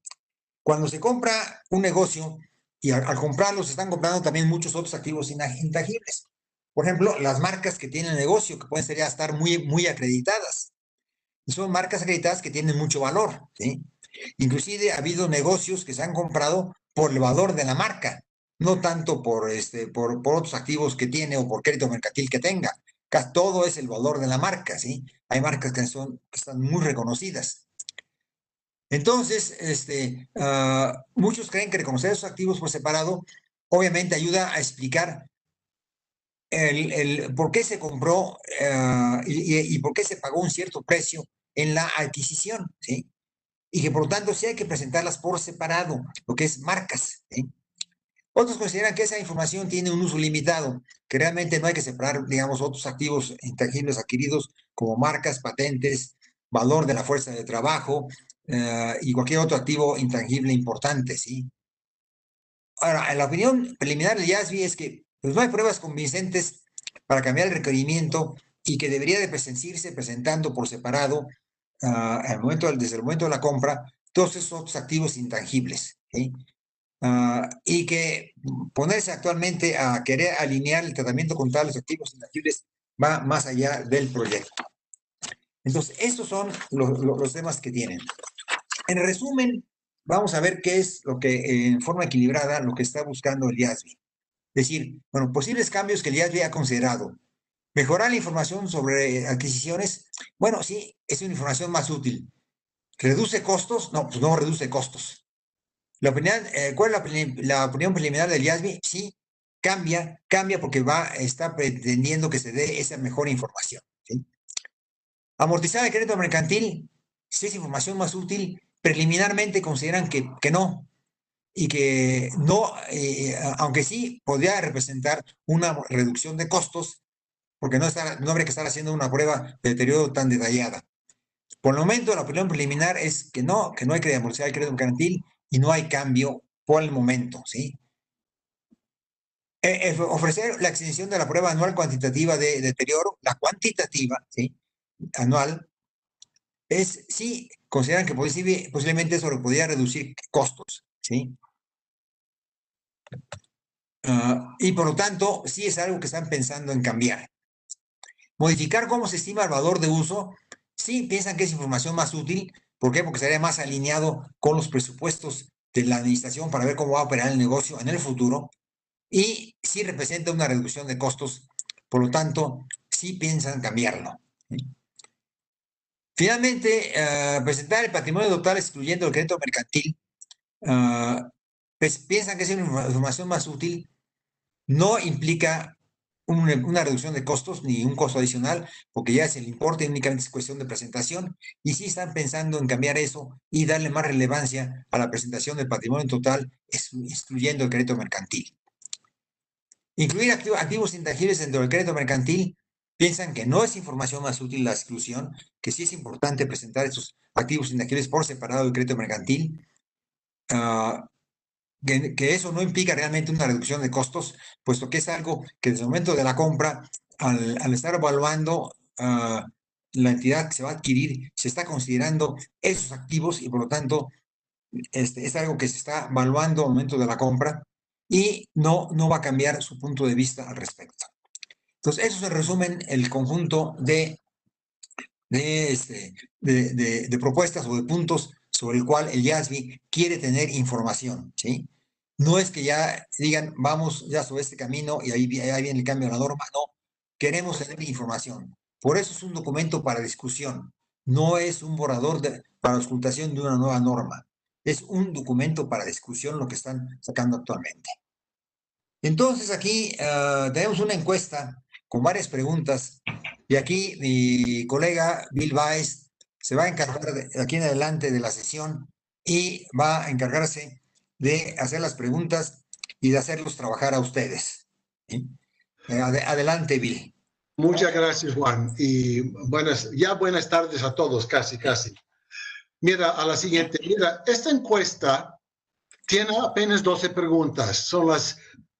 Cuando se compra un negocio y al comprarlo se están comprando también muchos otros activos intangibles. Por ejemplo, las marcas que tienen el negocio, que pueden ser ya estar muy acreditadas. Y son marcas acreditadas que tienen mucho valor, ¿sí? Inclusive ha habido negocios que se han comprado por el valor de la marca, no tanto por otros activos que tiene o por crédito mercantil que tenga. Casi todo es el valor de la marca, ¿sí? Hay marcas que están muy reconocidas. Entonces, muchos creen que reconocer esos activos por separado obviamente ayuda a explicar el por qué se compró y por qué se pagó un cierto precio en la adquisición, ¿sí? Y que por lo tanto sí hay que presentarlas por separado, lo que es marcas, ¿sí? Otros consideran que esa información tiene un uso limitado, que realmente no hay que separar, digamos, otros activos intangibles adquiridos como marcas, patentes, valor de la fuerza de trabajo y cualquier otro activo intangible importante, ¿sí? Ahora, la opinión preliminar del IASB es que pues, no hay pruebas convincentes para cambiar el requerimiento y que debería de presenciarse presentando por separado desde el momento de la compra todos esos otros activos intangibles, ¿sí? Y que ponerse actualmente a querer alinear el tratamiento contable de los activos intangibles va más allá del proyecto. Entonces, estos son los temas que tienen. En resumen, vamos a ver qué es lo que, en forma equilibrada, lo que está buscando el IASB. Es decir, bueno, posibles cambios que el IASB ha considerado. Mejorar la información sobre adquisiciones. Bueno, sí, es una información más útil. ¿Reduce costos? No, pues no reduce costos. ¿Cuál es la opinión preliminar del IASB? Sí, cambia porque está pretendiendo que se dé esa mejor información, ¿sí? Amortizar el crédito mercantil, si es información más útil, preliminarmente consideran que no, y que no, aunque sí podría representar una reducción de costos, porque no habría que estar haciendo una prueba de deterioro tan detallada. Por el momento, la opinión preliminar es que no hay que amortizar el crédito mercantil y no hay cambio por el momento, ¿sí? Ofrecer la extensión de la prueba anual cuantitativa de deterioro, la cuantitativa, ¿sí? Anual, sí, consideran que posiblemente eso podría reducir costos, ¿sí? Y por lo tanto, sí es algo que están pensando en cambiar. Modificar cómo se estima el valor de uso, sí piensan que es información más útil. ¿Por qué? Porque estaría más alineado con los presupuestos de la administración para ver cómo va a operar el negocio en el futuro. Y sí representa una reducción de costos, por lo tanto, sí piensan cambiarlo. Finalmente, presentar el patrimonio total excluyendo el crédito mercantil, pues piensan que es una información más útil, no implica una reducción de costos ni un costo adicional, porque ya es el importe, únicamente es cuestión de presentación, y sí están pensando en cambiar eso y darle más relevancia a la presentación del patrimonio total, excluyendo el crédito mercantil. Incluir activos intangibles dentro del crédito mercantil, piensan que no es información más útil la exclusión, que sí es importante presentar estos activos intangibles por separado del crédito mercantil, que eso no implica realmente una reducción de costos, puesto que es algo que desde el momento de la compra, al estar evaluando la entidad que se va a adquirir, se está considerando esos activos y por lo tanto es algo que se está evaluando al momento de la compra y no va a cambiar su punto de vista al respecto. Entonces, eso se resume en el conjunto de propuestas o de puntos sobre el cual el IASB quiere tener información, ¿sí? No es que ya digan, vamos ya sobre este camino y ahí viene el cambio de la norma, no. Queremos tener información. Por eso es un documento para discusión. No es un borrador para auscultación de una nueva norma. Es un documento para discusión lo que están sacando actualmente. Entonces aquí tenemos una encuesta con varias preguntas y aquí mi colega Bill Baez se va a encargar de aquí en adelante de la sesión y va a encargarse de hacer las preguntas y de hacerlos trabajar a ustedes. ¿Sí? Adelante, Bill. Muchas gracias, Juan. Y buenas tardes a todos, casi. Mira, a la siguiente. Mira, esta encuesta tiene apenas 12 preguntas. Son las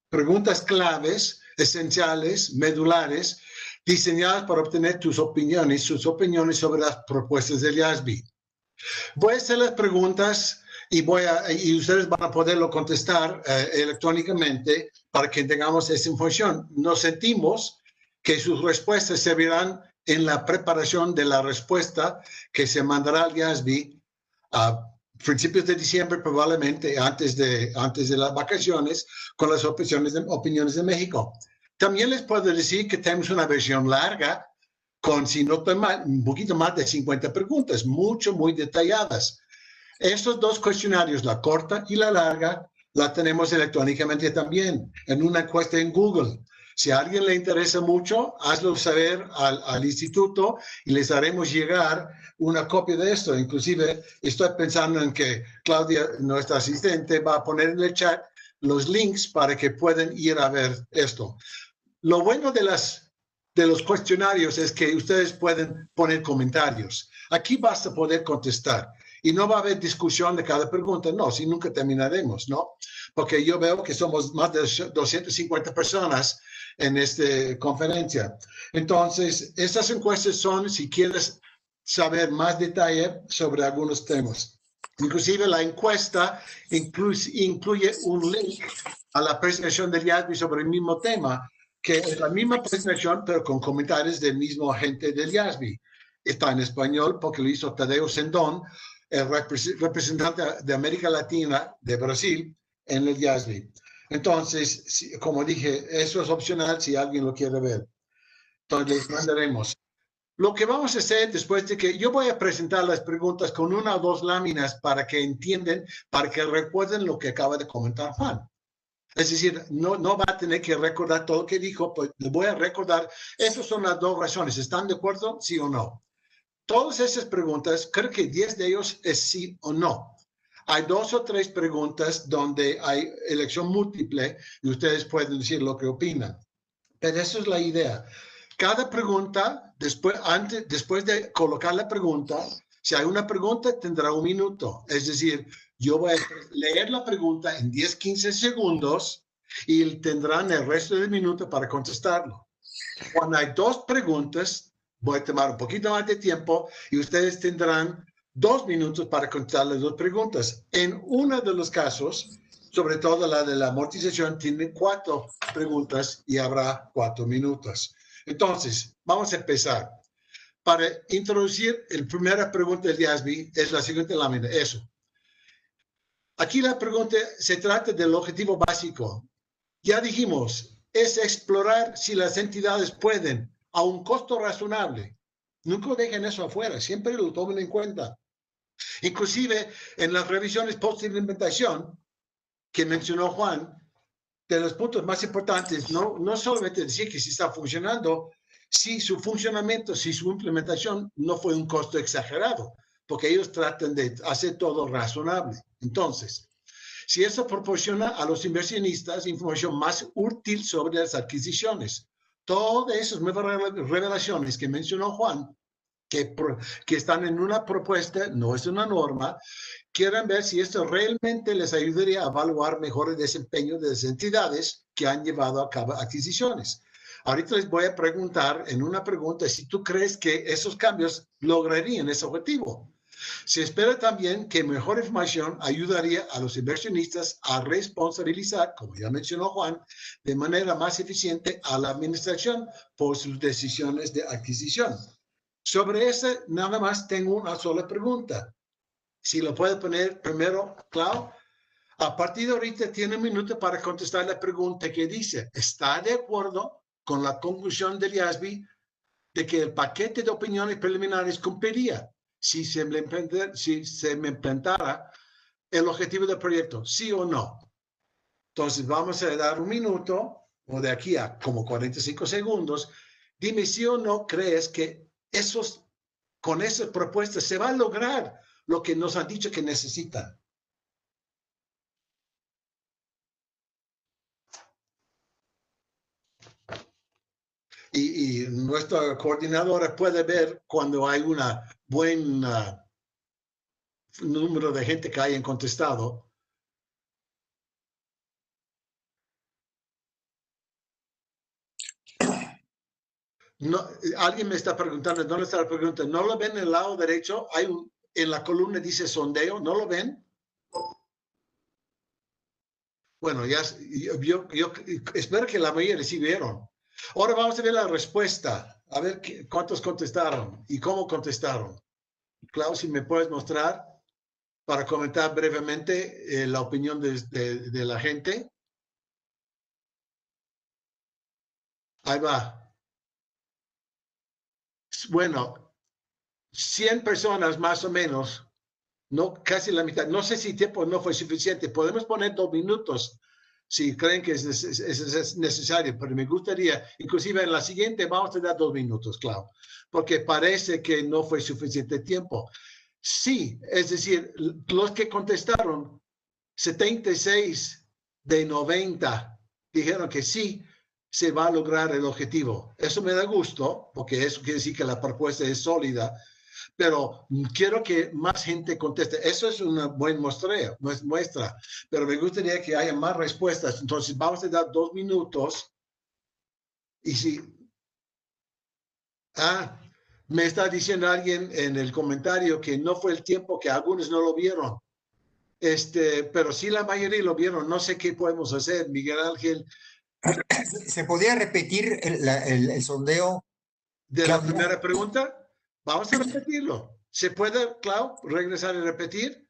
preguntas claves, esenciales, medulares, diseñadas para obtener sus opiniones sobre las propuestas del IASB. Voy a hacer las preguntas y ustedes van a poderlo contestar electrónicamente para que tengamos esa información. Nos sentimos que sus respuestas servirán en la preparación de la respuesta que se mandará al IASB a principios de diciembre, probablemente antes de las vacaciones, con las opiniones de México. También les puedo decir que tenemos una versión larga con, si no estoy mal, un poquito más de 50 preguntas, muy detalladas. Estos dos cuestionarios, la corta y la larga, la tenemos electrónicamente también en una encuesta en Google. Si a alguien le interesa mucho, hazlo saber al instituto y les haremos llegar una copia de esto. Inclusive estoy pensando en que Claudia, nuestra asistente, va a poner en el chat los links para que puedan ir a ver esto. Lo bueno de los cuestionarios es que ustedes pueden poner comentarios. Aquí vas a poder contestar y no va a haber discusión de cada pregunta. No, si nunca terminaremos, ¿no? Porque yo veo que somos más de 250 personas en esta conferencia. Entonces, estas encuestas son, si quieres saber más detalle sobre algunos temas. Inclusive la encuesta incluye un link a la presentación del IASB sobre el mismo tema, que es la misma presentación, pero con comentarios del mismo agente del IASB. Está en español porque lo hizo Tadeo Sendón, el representante de América Latina de Brasil en el IASB. Entonces, como dije, eso es opcional si alguien lo quiere ver. Entonces, les mandaremos. Lo que vamos a hacer después de que yo voy a presentar las preguntas con una o dos láminas para que entiendan, para que recuerden lo que acaba de comentar Juan. Es decir, no va a tener que recordar todo lo que dijo, pues le voy a recordar. Esas son las dos razones. ¿Están de acuerdo? ¿Sí o no? Todas esas preguntas, creo que 10 de ellos es sí o no. Hay 2 o 3 preguntas donde hay elección múltiple y ustedes pueden decir lo que opinan. Pero eso es la idea. Cada pregunta, después de colocar la pregunta, si hay una pregunta, tendrá 1 minuto. Es decir, yo voy a leer la pregunta en 10, 15 segundos y tendrán el resto del minuto para contestarlo. Cuando hay 2 preguntas, voy a tomar un poquito más de tiempo y ustedes tendrán 2 minutos para contestar las 2 preguntas. En uno de los casos, sobre todo la de la amortización, tiene 4 preguntas y habrá 4 minutos. Entonces, vamos a empezar. para introducir la primera pregunta del IASB, es la siguiente lámina, eso. Aquí la pregunta se trata del objetivo básico. Ya dijimos, es explorar si las entidades pueden, a un costo razonable. Nunca dejen eso afuera, siempre lo tomen en cuenta. Inclusive en las revisiones post-implementación que mencionó Juan, de los puntos más importantes, no solamente decir que si está funcionando, si su funcionamiento, si su implementación no fue un costo exagerado, porque ellos tratan de hacer todo razonable. Entonces, si eso proporciona a los inversionistas información más útil sobre las adquisiciones, todas esas nuevas revelaciones que mencionó Juan, que están en una propuesta, no es una norma, quieren ver si esto realmente les ayudaría a evaluar mejor el desempeño de las entidades que han llevado a cabo adquisiciones. Ahorita les voy a preguntar en una pregunta si tú crees que esos cambios lograrían ese objetivo. Se espera también que mejor información ayudaría a los inversionistas a responsabilizar, como ya mencionó Juan, de manera más eficiente a la administración por sus decisiones de adquisición. Sobre eso, nada más tengo una sola pregunta. Si lo puede poner primero, Clau. A partir de ahorita tiene un minuto para contestar la pregunta que dice, ¿está de acuerdo con la conclusión del IASB de que el paquete de opiniones preliminares cumpliría si se implementara el objetivo del proyecto? ¿Sí o no? Entonces vamos a dar un minuto, o de aquí a como 45 segundos. Dime si o no crees que con esas propuestas se va a lograr lo que nos han dicho que necesitan. Y nuestra coordinadora puede ver cuando hay un buen número de gente que hayan contestado. No, alguien me está preguntando, ¿dónde está la pregunta? ¿No lo ven en el lado derecho? En la columna dice sondeo, ¿no lo ven? Bueno, yo espero que la mayoría sí vieron. Ahora vamos a ver la respuesta, a ver cuántos contestaron y cómo contestaron. Clau, si me puedes mostrar para comentar brevemente la opinión de la gente. Ahí va. Bueno, 100 personas más o menos, no, casi la mitad. No sé si tiempo no fue suficiente. Podemos poner 2 minutos si creen que es necesario, pero me gustaría, inclusive en la siguiente vamos a dar 2 minutos, Clau, porque parece que no fue suficiente tiempo. Sí, es decir, los que contestaron, 76 de 90 dijeron que sí se va a lograr el objetivo. Eso me da gusto, porque eso quiere decir que la propuesta es sólida, pero quiero que más gente conteste. Eso es una buena muestra, pero me gustaría que haya más respuestas. Entonces vamos a dar 2 minutos. Y si... me está diciendo alguien en el comentario que no fue el tiempo, que algunos no lo vieron. Pero sí la mayoría lo vieron. No sé qué podemos hacer, Miguel Ángel. ¿Se podría repetir el sondeo? ¿De la primera pregunta? Vamos a repetirlo. ¿Se puede, Clau, regresar y repetir?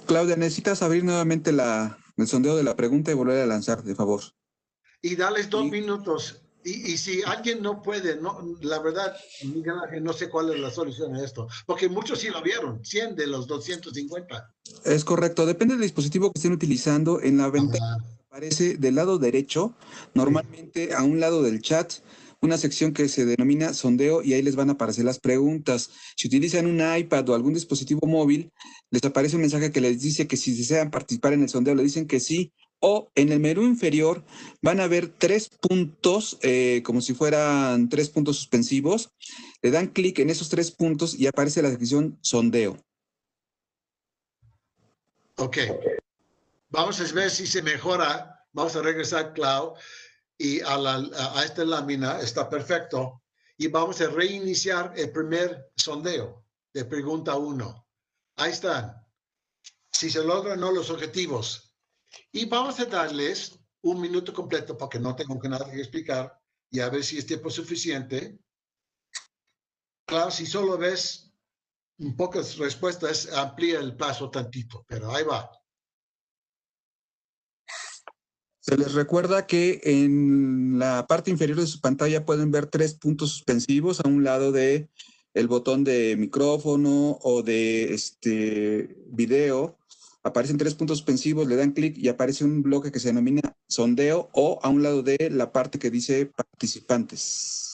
Claudia, necesitas abrir nuevamente el sondeo de la pregunta y volver a lanzar, de favor. Y darles 2 minutos. Y si alguien no puede, la verdad, Miguel Ángel, no sé cuál es la solución a esto, porque muchos sí lo vieron, 100 de los 250. Es correcto, depende del dispositivo que estén utilizando. En la ventana aparece del lado derecho, normalmente a un lado del chat, una sección que se denomina sondeo y ahí les van a aparecer las preguntas. Si utilizan un iPad o algún dispositivo móvil, les aparece un mensaje que les dice que si desean participar en el sondeo, le dicen que sí. O en el menú inferior van a ver 3 puntos, como si fueran 3 puntos suspensivos. Le dan clic en esos 3 puntos y aparece la sección sondeo. Ok. Vamos a ver si se mejora. Vamos a regresar, Clau, y a esta lámina. Está perfecto. Y vamos a reiniciar el primer sondeo de pregunta 1. Ahí están. Si se logran o no los objetivos. Y vamos a darles 1 minuto completo porque no tengo nada que explicar y a ver si es tiempo suficiente. Claro, si solo ves pocas respuestas, amplía el plazo tantito, pero ahí va. Se les recuerda que en la parte inferior de su pantalla pueden ver 3 puntos suspensivos a un lado de el botón de micrófono o de video. Aparecen 3 puntos suspensivos, le dan clic y aparece un bloque que se denomina sondeo o a un lado de la parte que dice participantes.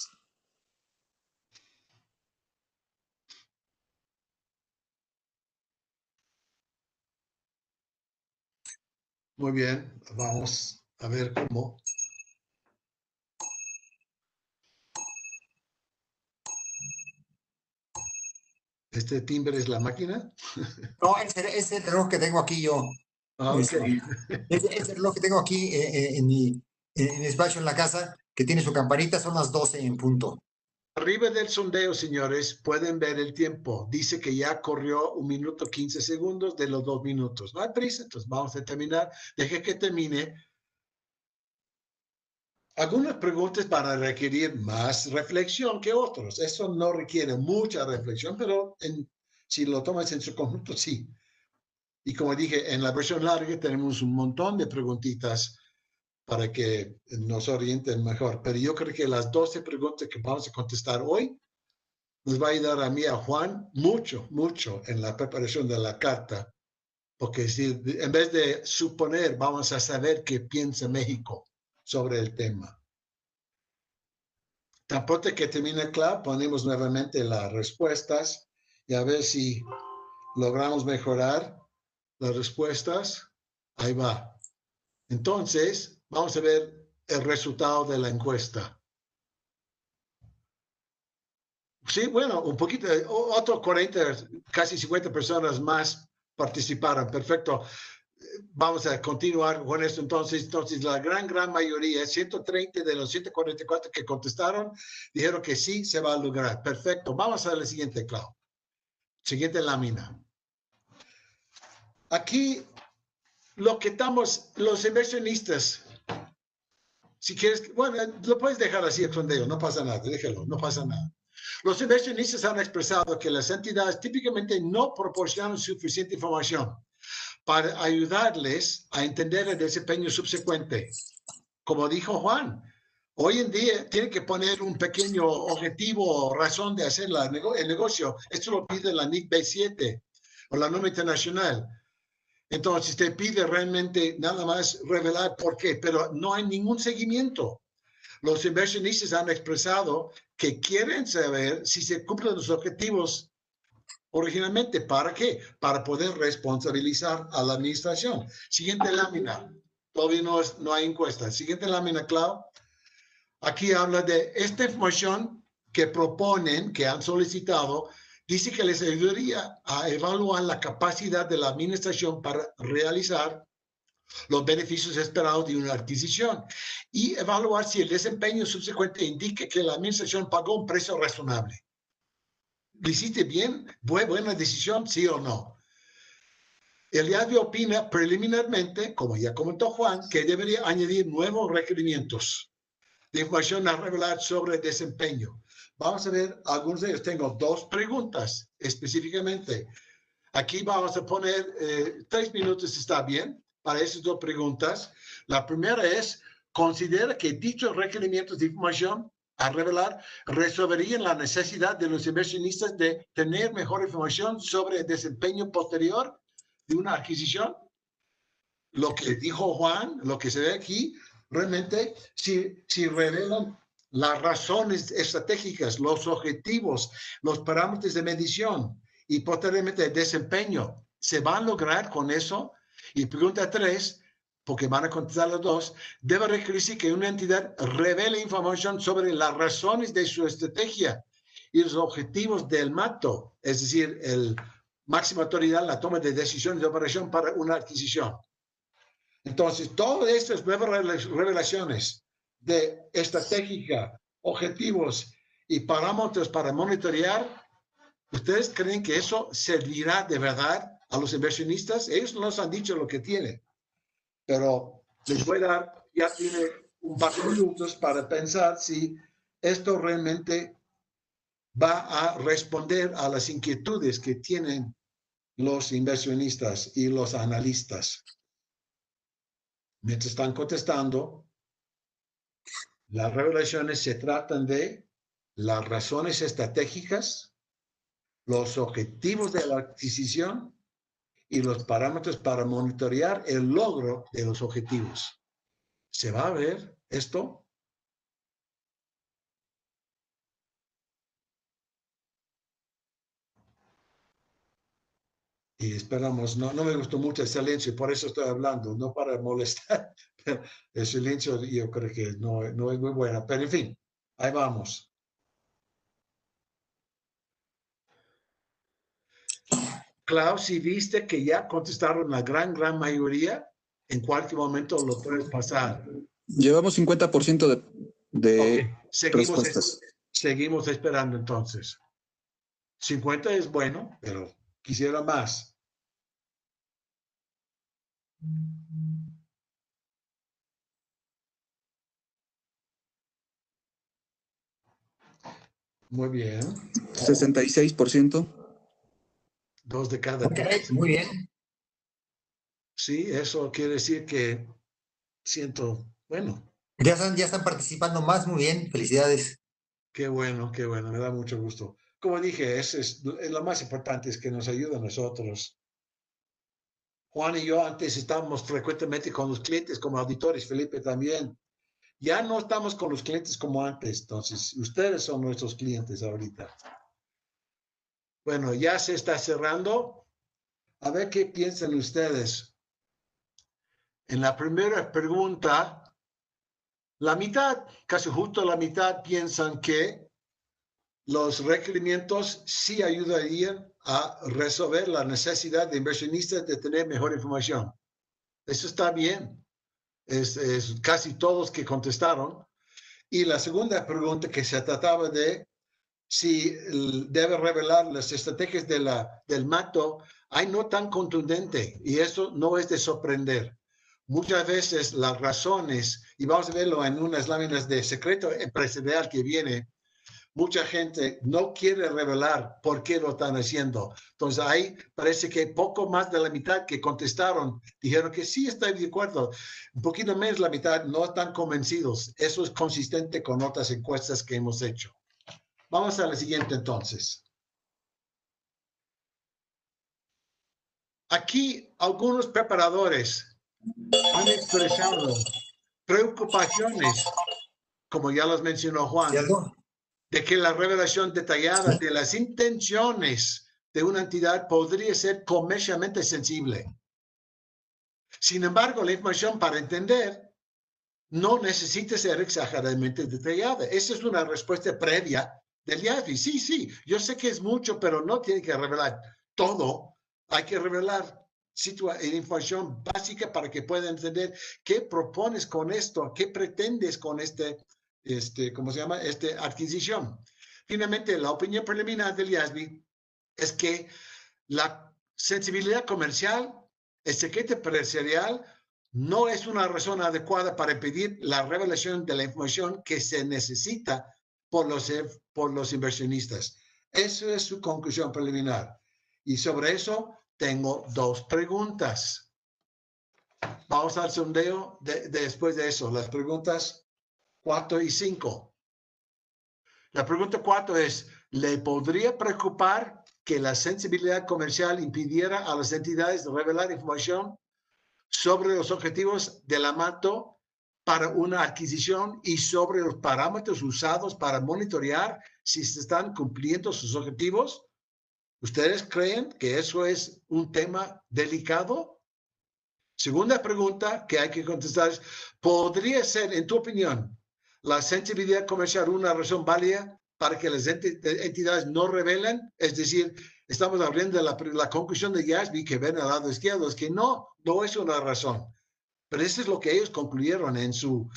Muy bien, vamos a ver cómo. ¿Este timbre es la máquina? No, ese reloj que tengo aquí yo. Ah, ok. Ese reloj que tengo aquí en mi espacio en la casa, que tiene su campanita, son las 12 en punto. Arriba del sondeo, señores, pueden ver el tiempo. Dice que ya corrió 1 minuto 15 segundos de los 2 minutos. No hay prisa, entonces vamos a terminar. Deje que termine. Algunas preguntas van a requerir más reflexión que otros. Eso no requiere mucha reflexión, pero si lo tomas en su conjunto, sí. Y como dije, en la versión larga tenemos un montón de preguntitas para que nos orienten mejor. Pero yo creo que las 12 preguntas que vamos a contestar hoy nos va a ayudar a mí, a Juan, mucho, mucho en la preparación de la carta. Porque si, en vez de suponer, vamos a saber qué piensa México sobre el tema. Tan pronto que termine claro, ponemos nuevamente las respuestas y a ver si logramos mejorar las respuestas. Ahí va. Entonces, vamos a ver el resultado de la encuesta. Sí, bueno, un poquito, otros 40, casi 50 personas más participaron. Perfecto. Vamos a continuar con esto entonces. La gran mayoría, 130 de los 144 que contestaron, dijeron que sí se va a lograr. Perfecto. Vamos a la siguiente, Clau. Siguiente lámina. Aquí, lo que estamos, los inversionistas, si quieres, bueno, lo puedes dejar así el sondeo, no pasa nada, déjalo, no pasa nada. Los inversionistas han expresado que las entidades típicamente no proporcionan suficiente información para ayudarles a entender el desempeño subsecuente. Como dijo Juan, hoy en día tienen que poner un pequeño objetivo o razón de hacer el negocio. Esto lo pide la NIC B7 o la norma internacional. Entonces te pide realmente nada más revelar por qué, pero no hay ningún seguimiento. Los inversionistas han expresado que quieren saber si se cumplen los objetivos originalmente. ¿Para qué? Para poder responsabilizar a la administración. Siguiente lámina. Todavía no hay encuesta. Siguiente lámina, Clau. Aquí habla de esta información que proponen, que han solicitado. Dice que les ayudaría a evaluar la capacidad de la administración para realizar los beneficios esperados de una adquisición y evaluar si el desempeño subsecuente indica que la administración pagó un precio razonable. ¿Lo hiciste bien? ¿Buena decisión? ¿Sí o no? El IADI opina preliminarmente, como ya comentó Juan, que debería añadir nuevos requerimientos de información a revelar sobre el desempeño. Vamos a ver algunos de ellos. Tengo 2 preguntas específicamente. Aquí vamos a poner 3 minutos, está bien, para esas 2 preguntas. La primera es, ¿considera que dichos requerimientos de información a revelar resolverían la necesidad de los inversionistas de tener mejor información sobre el desempeño posterior de una adquisición? Lo que dijo Juan, lo que se ve aquí, realmente, si revelan las razones estratégicas, los objetivos, los parámetros de medición y posteriormente el desempeño, ¿se va a lograr con eso? Y pregunta 3, porque van a contestar los 2, debe requerirse que una entidad revele información sobre las razones de su estrategia y los objetivos del MATO, es decir, el máxima autoridad en la toma de decisiones de operación para una adquisición. Entonces, todas estas nuevas revelaciones de estratégica, objetivos y parámetros para monitorear, ¿ustedes creen que eso servirá de verdad a los inversionistas? Ellos nos han dicho lo que tienen, pero les voy a dar, ya tiene un par de minutos para pensar si esto realmente va a responder a las inquietudes que tienen los inversionistas y los analistas. Mientras están contestando, las revelaciones se tratan de las razones estratégicas, los objetivos de la adquisición y los parámetros para monitorear el logro de los objetivos. ¿Se va a ver esto? Y esperamos, no me gustó mucho el silencio, por eso estoy hablando, no para molestar, pero el silencio yo creo que no es muy bueno, pero en fin, ahí vamos. Klaus, si viste que ya contestaron la gran mayoría, en cualquier momento lo puedes pasar. Llevamos 50% de Okay. respuestas. Seguimos esperando entonces. 50 es bueno, pero quisiera más. Muy bien. 66%. 2 de cada 3. Muy bien. Sí, eso quiere decir que bueno. Ya están participando más, muy bien, felicidades. Qué bueno, me da mucho gusto. Como dije, es lo más importante, es que nos ayuda a nosotros. Juan y yo antes estábamos frecuentemente con los clientes como auditores, Felipe también. Ya no estamos con los clientes como antes, entonces ustedes son nuestros clientes ahorita. Bueno, ya se está cerrando. A ver qué piensan ustedes. En la primera pregunta, la mitad, casi justo la mitad, piensan que los requerimientos sí ayudarían a resolver la necesidad de inversionistas de tener mejor información. Eso está bien. Es casi todos que contestaron. Y la segunda pregunta, que se trataba de si debe revelar las estrategias del MATO, no tan contundente, y eso no es de sorprender. Muchas veces las razones, y vamos a verlo en unas láminas de secreto empresarial que viene, mucha gente no quiere revelar por qué lo están haciendo. Entonces ahí parece que poco más de la mitad que contestaron dijeron que sí, estoy de acuerdo. Un poquito menos la mitad no están convencidos. Eso es consistente con otras encuestas que hemos hecho. Vamos a la siguiente entonces. Aquí algunos preparadores han expresado preocupaciones, como ya los mencionó Juan, de que la revelación detallada de las intenciones de una entidad podría ser comercialmente sensible. Sin embargo, la información para entender no necesita ser exageradamente detallada. Esa es una respuesta previa del IASB. Sí, yo sé que es mucho, pero no tiene que revelar todo. Hay que revelar información básica para que puedan entender qué propones con esto, qué pretendes con ¿cómo se llama? Adquisición. Finalmente, la opinión preliminar del IASB es que la sensibilidad comercial, el secreto empresarial, no es una razón adecuada para impedir la revelación de la información que se necesita por los inversionistas. Esa es su conclusión preliminar. Y sobre eso tengo 2 preguntas. Vamos al sondeo después de eso, las preguntas 4 y 5. La pregunta 4 es, ¿le podría preocupar que la sensibilidad comercial impidiera a las entidades revelar información sobre los objetivos del MATO para una adquisición y sobre los parámetros usados para monitorear si se están cumpliendo sus objetivos? ¿Ustedes creen que eso es un tema delicado? Segunda pregunta que hay que contestar es, ¿podría ser, en tu opinión, la sensibilidad comercial una razón válida para que las entidades no revelen? Es decir, estamos hablando de la conclusión de IASB que ven al lado izquierdo, es que no es una razón. Pero eso es lo que ellos concluyeron en su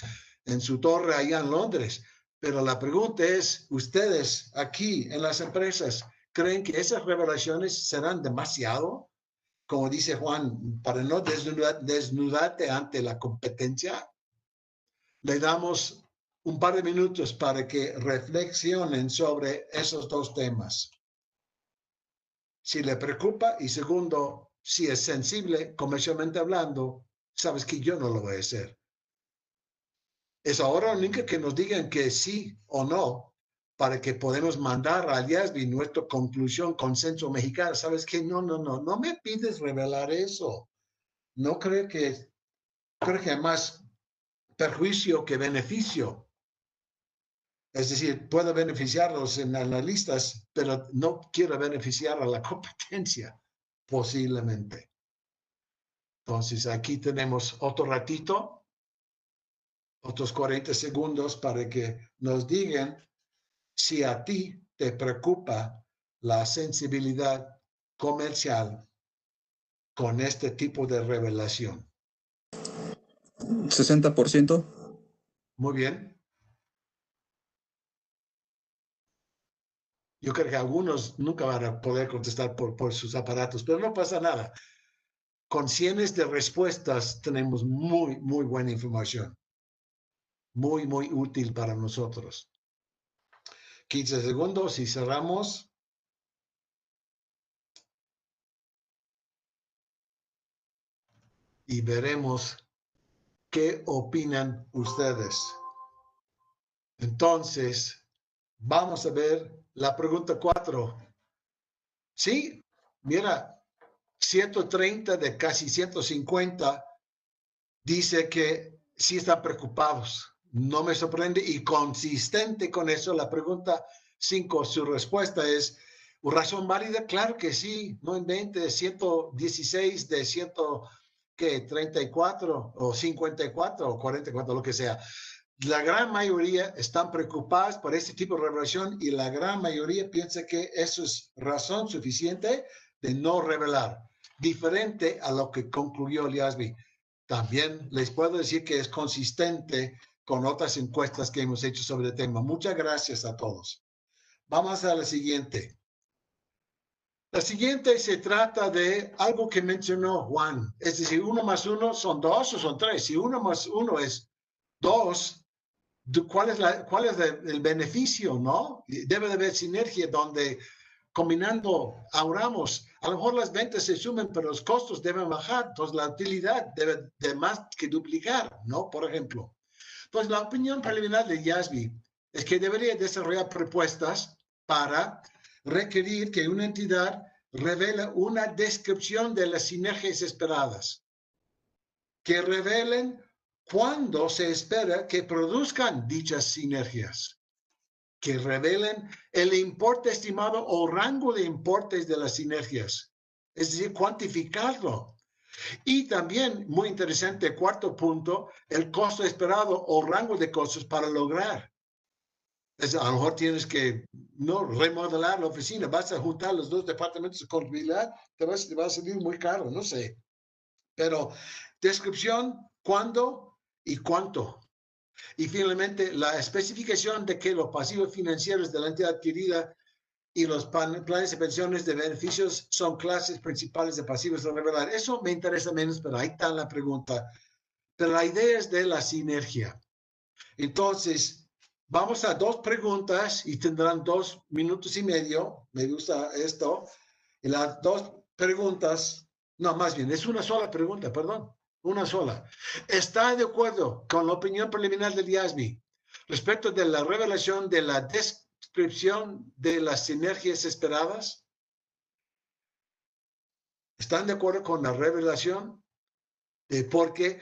torre allá en Londres. Pero la pregunta es, ¿ustedes aquí en las empresas creen que esas revelaciones serán demasiado? Como dice Juan, para no desnudarte ante la competencia, le damos un par de minutos para que reflexionen sobre esos dos temas. Si le preocupa y segundo, si es sensible comercialmente hablando, sabes que yo no lo voy a hacer. Es ahora única que nos digan que sí o no para que podamos mandar al IASB nuestra conclusión, consenso mexicano. Sabes que no me pides revelar eso. No creo que hay más perjuicio que beneficio. Es decir, puedo beneficiarlos en analistas, pero no quiero beneficiar a la competencia, posiblemente. Entonces, aquí tenemos otro ratito, otros 40 segundos para que nos digan si a ti te preocupa la sensibilidad comercial con este tipo de revelación. 60%. Muy bien. Yo creo que algunos nunca van a poder contestar por sus aparatos, pero no pasa nada. Con cientos de respuestas tenemos muy buena información. Muy útil para nosotros. 15 segundos y cerramos. Y veremos qué opinan ustedes. Entonces, vamos a ver la pregunta 4. Sí, mira, 130 de casi 150 dice que sí están preocupados. No me sorprende y consistente con eso. La pregunta 5, su respuesta es, ¿razón válida? Claro que sí. No invente 116 de 134 o 54 o 44, lo que sea. La gran mayoría están preocupadas por este tipo de revelación y la gran mayoría piensa que eso es razón suficiente de no revelar, diferente a lo que concluyó el IASB. También les puedo decir que es consistente con otras encuestas que hemos hecho sobre el tema. Muchas gracias a todos. Vamos a la siguiente. La siguiente se trata de algo que mencionó Juan. Es decir, 1 más 1 son 2 o son 3. Si 1 más 1 es 2, ¿cuál es el beneficio, no? Debe de haber sinergia donde combinando ahorramos. A lo mejor las ventas se sumen, pero los costos deben bajar. Entonces, la utilidad debe de más que duplicar, ¿no? Por ejemplo. Entonces, la opinión preliminar de IASB es que debería desarrollar propuestas para requerir que una entidad revele una descripción de las sinergias esperadas, que revelen cuándo se espera que produzcan dichas sinergias, que revelen el importe estimado o rango de importes de las sinergias, es decir, cuantificarlo. Y también, muy interesante, cuarto punto, el costo esperado o rango de costos para lograr. A lo mejor tienes que no remodelar la oficina, vas a juntar los dos departamentos de contabilidad, te va a salir muy caro, no sé. Pero descripción, cuándo y cuánto. Y finalmente, la especificación de que los pasivos financieros de la entidad adquirida y los planes de pensiones de beneficios son clases principales de pasivos a revelar. Eso me interesa menos, pero ahí está la pregunta. Pero la idea es de la sinergia. Entonces, vamos a 2 preguntas y tendrán 2 minutos y medio. Me gusta esto. Y las 2 preguntas, no, más bien, es una sola pregunta, perdón. Una sola. ¿Está de acuerdo con la opinión preliminar del IASB respecto de la revelación de la descripción de las sinergias esperadas? ¿Están de acuerdo con la revelación? Porque,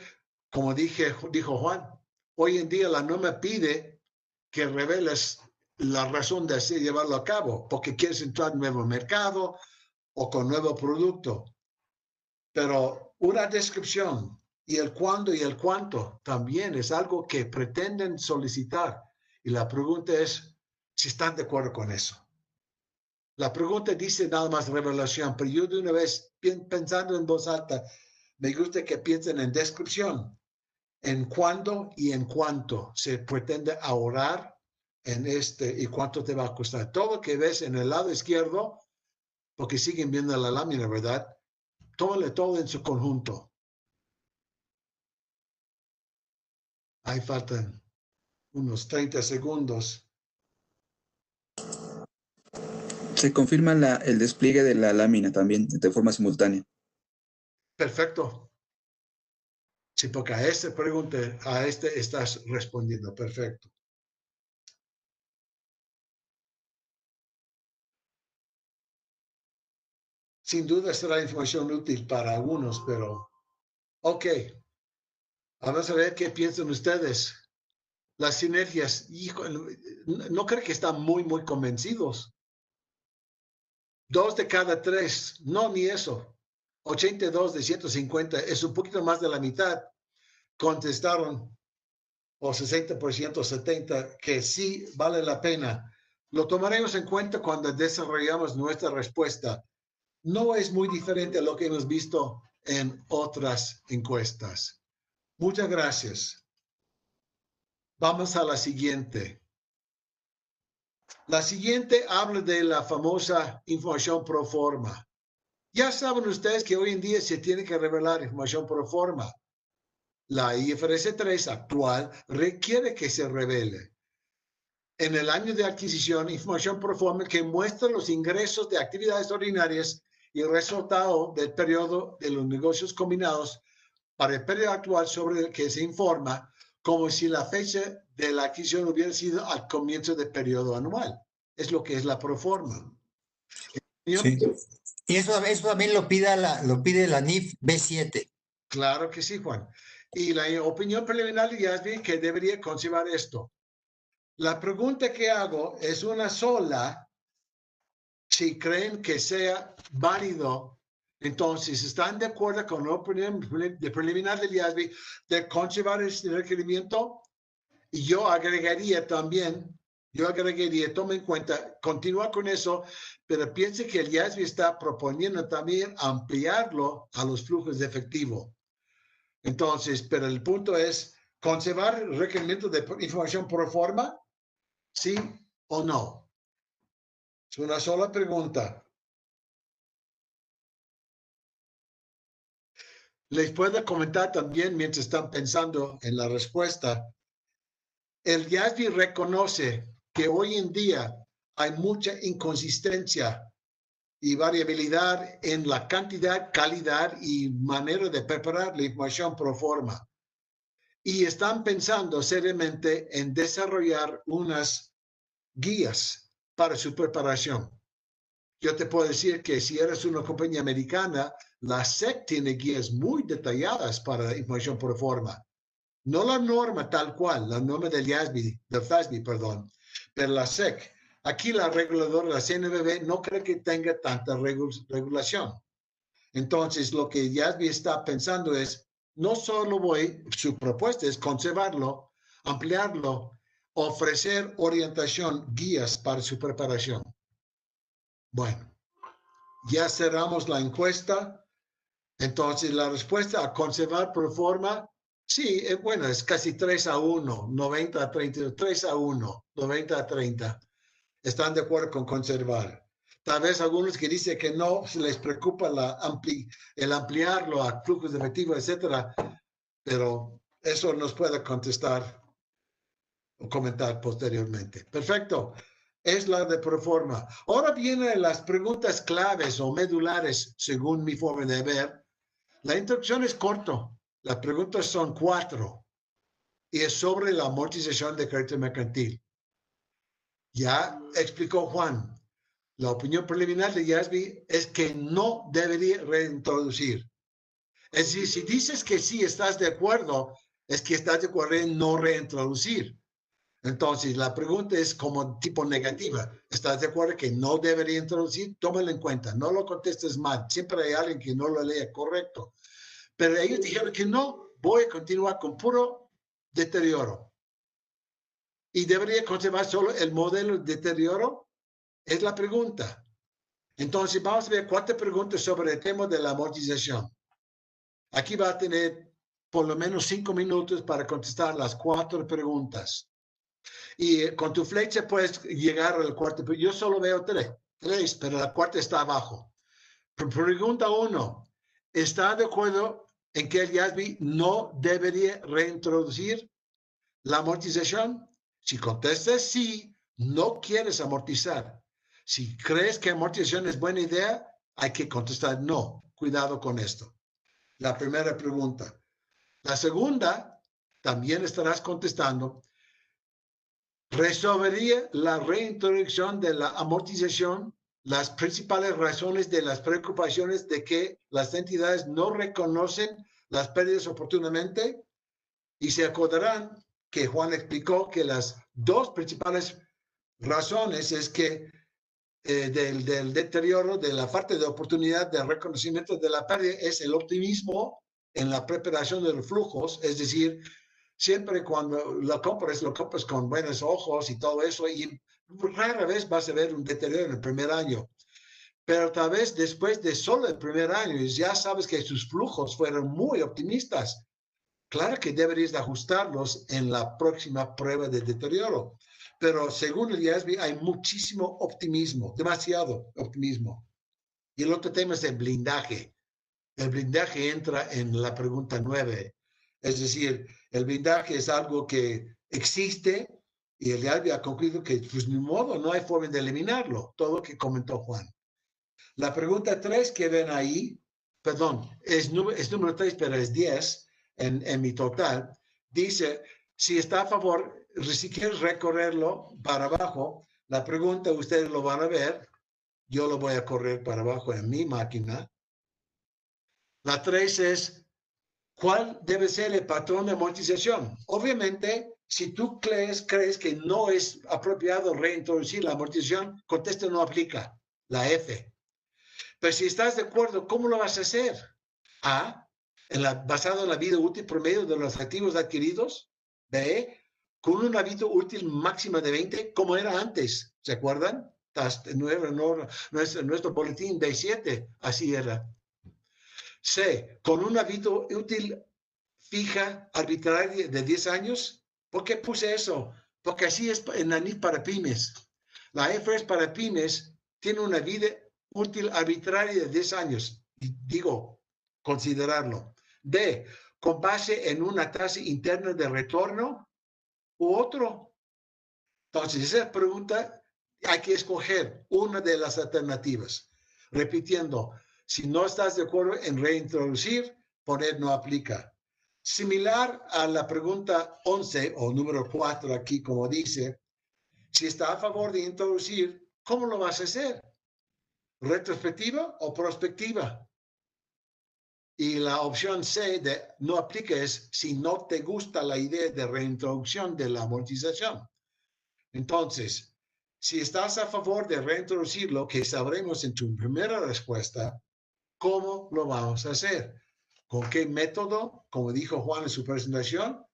como dijo Juan, hoy en día la norma pide que reveles la razón de así llevarlo a cabo, porque quieres entrar en nuevo mercado o con nuevo producto. Pero una descripción y el cuándo y el cuánto también es algo que pretenden solicitar. Y la pregunta es si están de acuerdo con eso. La pregunta dice nada más revelación, pero yo de una vez, pensando en voz alta, me gusta que piensen en descripción, en cuándo y en cuánto se pretende ahorrar en y cuánto te va a costar. Todo lo que ves en el lado izquierdo, porque siguen viendo la lámina, ¿verdad? Tómale todo en su conjunto. Ahí faltan unos 30 segundos. Se confirma el despliegue de la lámina también de forma simultánea. Perfecto. Sí, porque a esta pregunta, a este estás respondiendo. Perfecto. Sin duda será información útil para algunos, pero ok. Vamos a ver qué piensan ustedes. Las sinergias, hijo, no creo que están muy convencidos. 2 de cada 3, no, ni eso. 82 de 150, es un poquito más de la mitad. Contestaron, o 60%, 70%, que sí vale la pena. Lo tomaremos en cuenta cuando desarrollamos nuestra respuesta. No es muy diferente a lo que hemos visto en otras encuestas. Muchas gracias. Vamos a la siguiente. La siguiente habla de la famosa información pro forma. Ya saben ustedes que hoy en día se tiene que revelar información pro forma. La IFRS 3 actual requiere que se revele en el año de adquisición información pro forma que muestra los ingresos de actividades ordinarias y el resultado del periodo de los negocios combinados para el periodo actual sobre el que se informa, como si la fecha de la adquisición hubiera sido al comienzo del periodo anual. Es lo que es la proforma. Sí. Y eso también lo pide la NIF B7. Claro que sí, Juan. Y la opinión preliminar de IASB que debería conservar esto. La pregunta que hago es una sola. Si creen que sea válido, entonces están de acuerdo con la opinión de preliminar del IASB de conservar este requerimiento. Y yo agregaría, tome en cuenta, continúa con eso, pero piense que el IASB está proponiendo también ampliarlo a los flujos de efectivo. Entonces, pero el punto es, ¿conservar el requerimiento de información pro forma? ¿Sí o no? Es una sola pregunta. Les puedo comentar también, mientras están pensando en la respuesta, el IASB reconoce que hoy en día hay mucha inconsistencia y variabilidad en la cantidad, calidad y manera de preparar la información pro forma. Y están pensando seriamente en desarrollar unas guías para su preparación. Yo te puedo decir que si eres una compañía americana, la SEC tiene guías muy detalladas para información pro forma. No la norma tal cual, la norma del FASB, perdón, pero la SEC. Aquí la reguladora, la CNBV, no cree que tenga tanta regulación. Entonces, lo que IASB está pensando es, no solo su propuesta es conservarlo, ampliarlo, ofrecer orientación, guías para su preparación. Bueno, ya cerramos la encuesta. Entonces, la respuesta a conservar pro forma, sí, bueno, es casi 3-1, 90-30, 3-1, 90-30. Están de acuerdo con conservar. Tal vez algunos que dicen que no, se les preocupa el ampliarlo a flujos de efectivo, etcétera, pero eso nos puede contestar o comentar posteriormente. Perfecto. Es la de proforma. Ahora vienen las preguntas claves o medulares, según mi forma de ver. La introducción es corto. Las preguntas son 4 y es sobre la amortización de crédito mercantil. Ya explicó Juan. La opinión preliminar de IASB es que no debería reintroducir. Es decir, si dices que sí estás de acuerdo, es que estás de acuerdo en no reintroducir. Entonces, la pregunta es como tipo negativa. ¿Estás de acuerdo que no debería introducir? Tómalo en cuenta. No lo contestes mal. Siempre hay alguien que no lo lea correcto. Pero ellos dijeron que no, voy a continuar con puro deterioro. ¿Y debería conservar solo el modelo de deterioro? Es la pregunta. Entonces, vamos a ver 4 preguntas sobre el tema de la amortización. Aquí va a tener por lo menos 5 minutos para contestar las 4 preguntas. Y con tu flecha puedes llegar al cuarto. Pero yo solo veo 3, pero la cuarta está abajo. Pregunta 1. ¿Está de acuerdo en que el IASB no debería reintroducir la amortización? Si contestas sí, no quieres amortizar. Si crees que amortización es buena idea, hay que contestar no. Cuidado con esto. La primera pregunta. La segunda, también estarás contestando, ¿resolvería la reintroducción de la amortización las principales razones de las preocupaciones de que las entidades no reconocen las pérdidas oportunamente? Y se acordarán que Juan explicó que las dos principales razones es que del deterioro, de la falta de oportunidad de reconocimiento de la pérdida, es el optimismo en la preparación de los flujos, es decir, siempre cuando lo compras con buenos ojos y todo eso, y rara vez vas a ver un deterioro en el primer año. Pero tal vez después de solo el primer año, ya sabes que sus flujos fueron muy optimistas. Claro que deberías de ajustarlos en la próxima prueba de deterioro. Pero según el IASB hay muchísimo optimismo, demasiado optimismo. Y el otro tema es el blindaje. El blindaje entra en la pregunta 9. Es decir, el blindaje es algo que existe y el IASB ha concluido que, pues, ni modo, no hay forma de eliminarlo. Todo lo que comentó Juan. La pregunta 3 que ven ahí, perdón, es número 3, pero es 10 en mi total. Dice, si está a favor, si quieres recorrerlo para abajo, la pregunta ustedes lo van a ver. Yo lo voy a correr para abajo en mi máquina. La 3 es, ¿cuál debe ser el patrón de amortización? Obviamente, si tú crees que no es apropiado reintroducir la amortización, contesta no aplica, la F. Pero si estás de acuerdo, ¿cómo lo vas a hacer? A, basado en la vida útil promedio de los activos adquiridos. B, con una vida útil máxima de 20, como era antes. ¿Se acuerdan? Nuestro boletín B7, así era. C, con una vida útil fija, arbitraria de 10 años. ¿Por qué puse eso? Porque así es en la NIF para pymes. La IFRS para pymes tiene una vida útil arbitraria de 10 años. Digo, considerarlo. D, con base en una tasa interna de retorno u otro. Entonces, esa pregunta hay que escoger una de las alternativas. Repitiendo, si no estás de acuerdo en reintroducir, poner no aplica. Similar a la pregunta 11 o número 4 aquí, como dice, si está a favor de introducir, ¿cómo lo vas a hacer? ¿Retrospectiva o prospectiva? Y la opción C de no aplica es si no te gusta la idea de reintroducción de la amortización. Entonces, si estás a favor de reintroducirlo, que sabremos en tu primera respuesta, ¿cómo lo vamos a hacer? ¿Con qué método? Como dijo Juan en su presentación,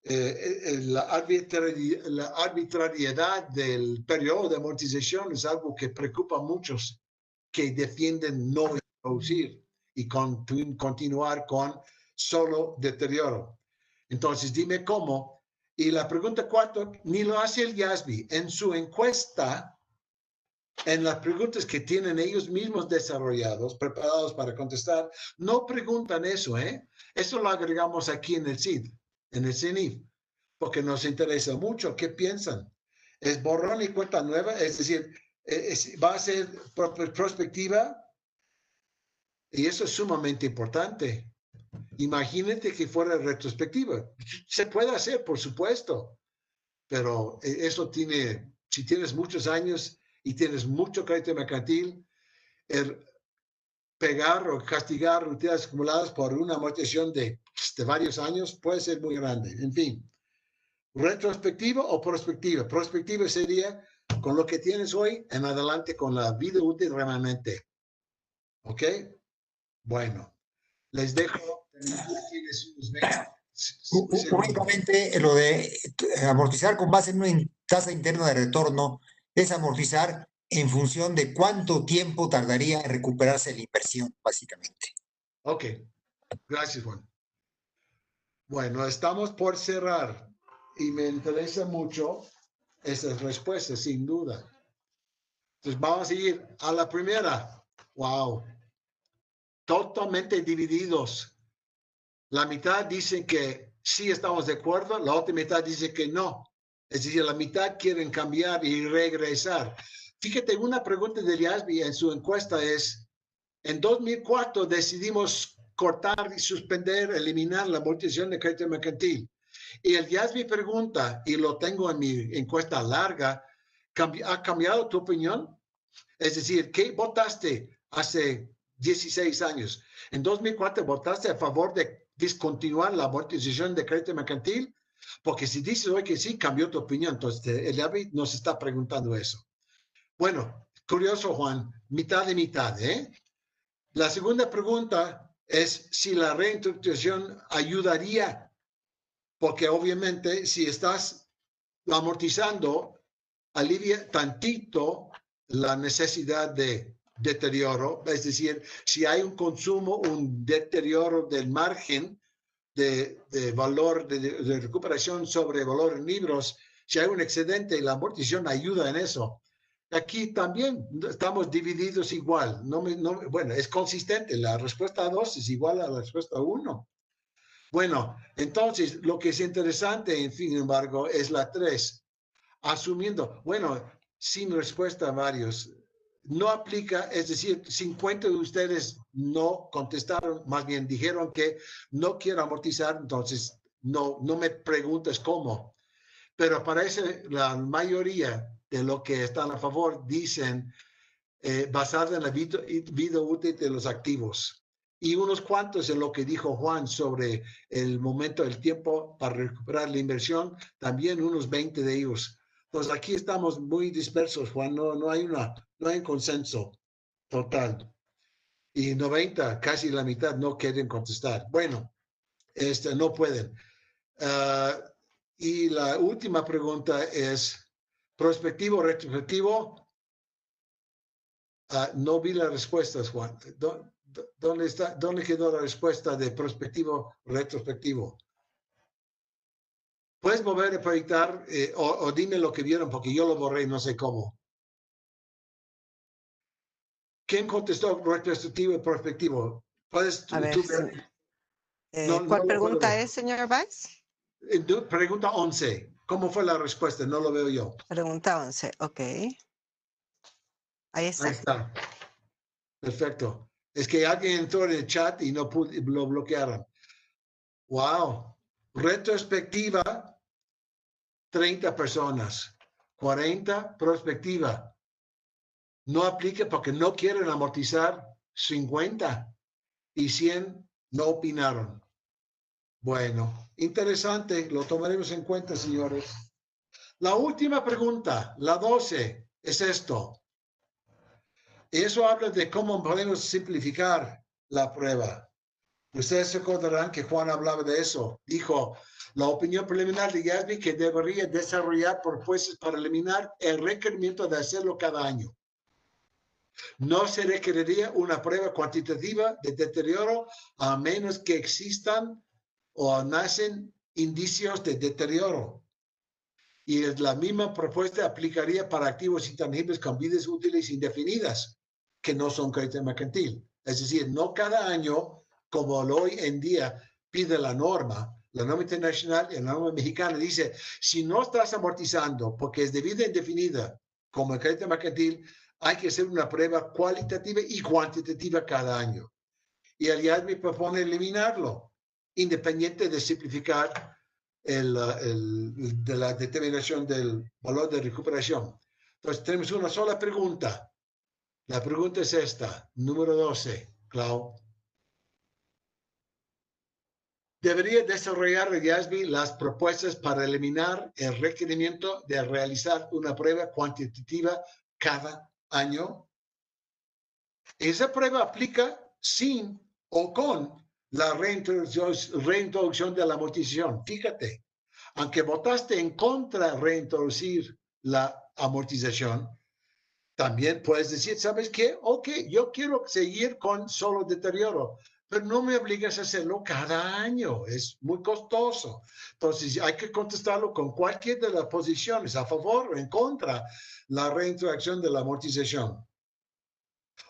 la arbitrariedad del periodo de amortización es algo que preocupa a muchos que defienden no introducir y continuar con solo deterioro. Entonces, dime cómo. Y la pregunta 4, ni lo hace el IASB. En su encuesta, en las preguntas que tienen ellos mismos desarrollados, preparados para contestar, no preguntan eso, ¿eh? Eso lo agregamos aquí en el CID, en el CINIF, porque nos interesa mucho qué piensan. ¿Es borrón y cuenta nueva? Es decir, ¿va a ser prospectiva? Y eso es sumamente importante. Imagínate que fuera retrospectiva. Se puede hacer, por supuesto, pero eso tiene, si tienes muchos años y tienes mucho crédito mercantil, pegar o castigar utilidades acumuladas por una amortización de varios años puede ser muy grande. En fin, retrospectiva o prospectiva. Prospectiva sería con lo que tienes hoy en adelante con la vida útil remanente. ¿Ok? Bueno, les dejo. Únicamente lo de amortizar con base en una tasa interna de retorno es amortizar en función de cuánto tiempo tardaría en recuperarse la inversión, básicamente. Ok, gracias, Juan. Bueno, estamos por cerrar y me interesa mucho esas respuestas, sin duda. Entonces vamos a ir a la primera. Wow. Totalmente divididos. La mitad dicen que sí estamos de acuerdo, la otra mitad dice que no. Es decir, la mitad quieren cambiar y regresar. Fíjate, una pregunta de YASB en su encuesta es, en 2004 decidimos cortar y suspender, eliminar la amortización de crédito mercantil. Y el YASB pregunta, y lo tengo en mi encuesta larga, ¿ha cambiado tu opinión? Es decir, ¿qué votaste hace 16 años? En 2004 votaste a favor de discontinuar la amortización de crédito mercantil, porque si dices hoy que sí, cambió tu opinión. Entonces, el YASB nos está preguntando eso. Bueno, curioso, Juan, mitad de mitad, ¿eh? La segunda pregunta es si la reintroducción ayudaría, porque obviamente si estás amortizando, alivia tantito la necesidad de deterioro, es decir, si hay un consumo, un deterioro del margen de valor de recuperación sobre valor en libros, si hay un excedente, la amortización ayuda en eso. Aquí también estamos divididos igual. Bueno, es consistente. La respuesta 2 es igual a la respuesta 1. Bueno, entonces lo que es interesante, sin embargo, es la 3. Asumiendo, bueno, sin respuesta a varios, no aplica, es decir, 50 de ustedes no contestaron, más bien dijeron que no quiero amortizar, entonces no me preguntes cómo. Pero parece la mayoría de lo que están a favor dicen basada en la vida útil de los activos. Y unos cuantos en lo que dijo Juan sobre el momento del tiempo para recuperar la inversión, también unos 20 de ellos. Entonces aquí estamos muy dispersos, Juan, no hay un consenso total. Y 90, casi la mitad, no quieren contestar. Bueno, no pueden. Y la última pregunta es, ¿prospectivo o retrospectivo? No vi las respuestas, Juan. ¿Dónde quedó la respuesta de prospectivo o retrospectivo? ¿Puedes volver a proyectar o dime lo que vieron porque yo lo borré y no sé cómo? ¿Quién contestó retrospectivo y prospectivo? ¿Puedes A ver, tú sí. ver? ¿Cuál pregunta es, señor Valls? Pregunta 11. ¿Cómo fue la respuesta? No lo veo yo. Pregunta 11, ok. Ahí está. Ahí está. Perfecto. Es que alguien entró en el chat y no lo bloquearon. Wow. Retrospectiva, 30 personas. 40, prospectiva. No aplica porque no quieren amortizar, 50. Y 100 no opinaron. Bueno, interesante. Lo tomaremos en cuenta, señores. La última pregunta, la 12, es esto. Eso habla de cómo podemos simplificar la prueba. Ustedes se acordarán que Juan hablaba de eso. Dijo, la opinión preliminar de YASB que debería desarrollar propuestas para eliminar el requerimiento de hacerlo cada año. No se requeriría una prueba cuantitativa de deterioro a menos que existan o nacen indicios de deterioro. Y la misma propuesta aplicaría para activos intangibles con vidas útiles indefinidas, que no son crédito mercantil. Es decir, no cada año, como hoy en día pide la norma internacional y la norma mexicana dice, si no estás amortizando porque es de vida indefinida, como el crédito mercantil, hay que hacer una prueba cualitativa y cuantitativa cada año. Y el IASB propone eliminarlo, independiente de simplificar de la determinación del valor de recuperación. Entonces, tenemos una sola pregunta. La pregunta es esta, número 12, Clau. ¿Debería desarrollar el YASB las propuestas para eliminar el requerimiento de realizar una prueba cuantitativa cada año? Esa prueba aplica sin o con la reintroducción de la amortización. Fíjate, aunque votaste en contra de reintroducir la amortización, también puedes decir, ¿sabes qué? Ok, yo quiero seguir con solo deterioro, pero no me obligas a hacerlo cada año. Es muy costoso. Entonces, hay que contestarlo con cualquier de las posiciones, a favor o en contra la reintroducción de la amortización.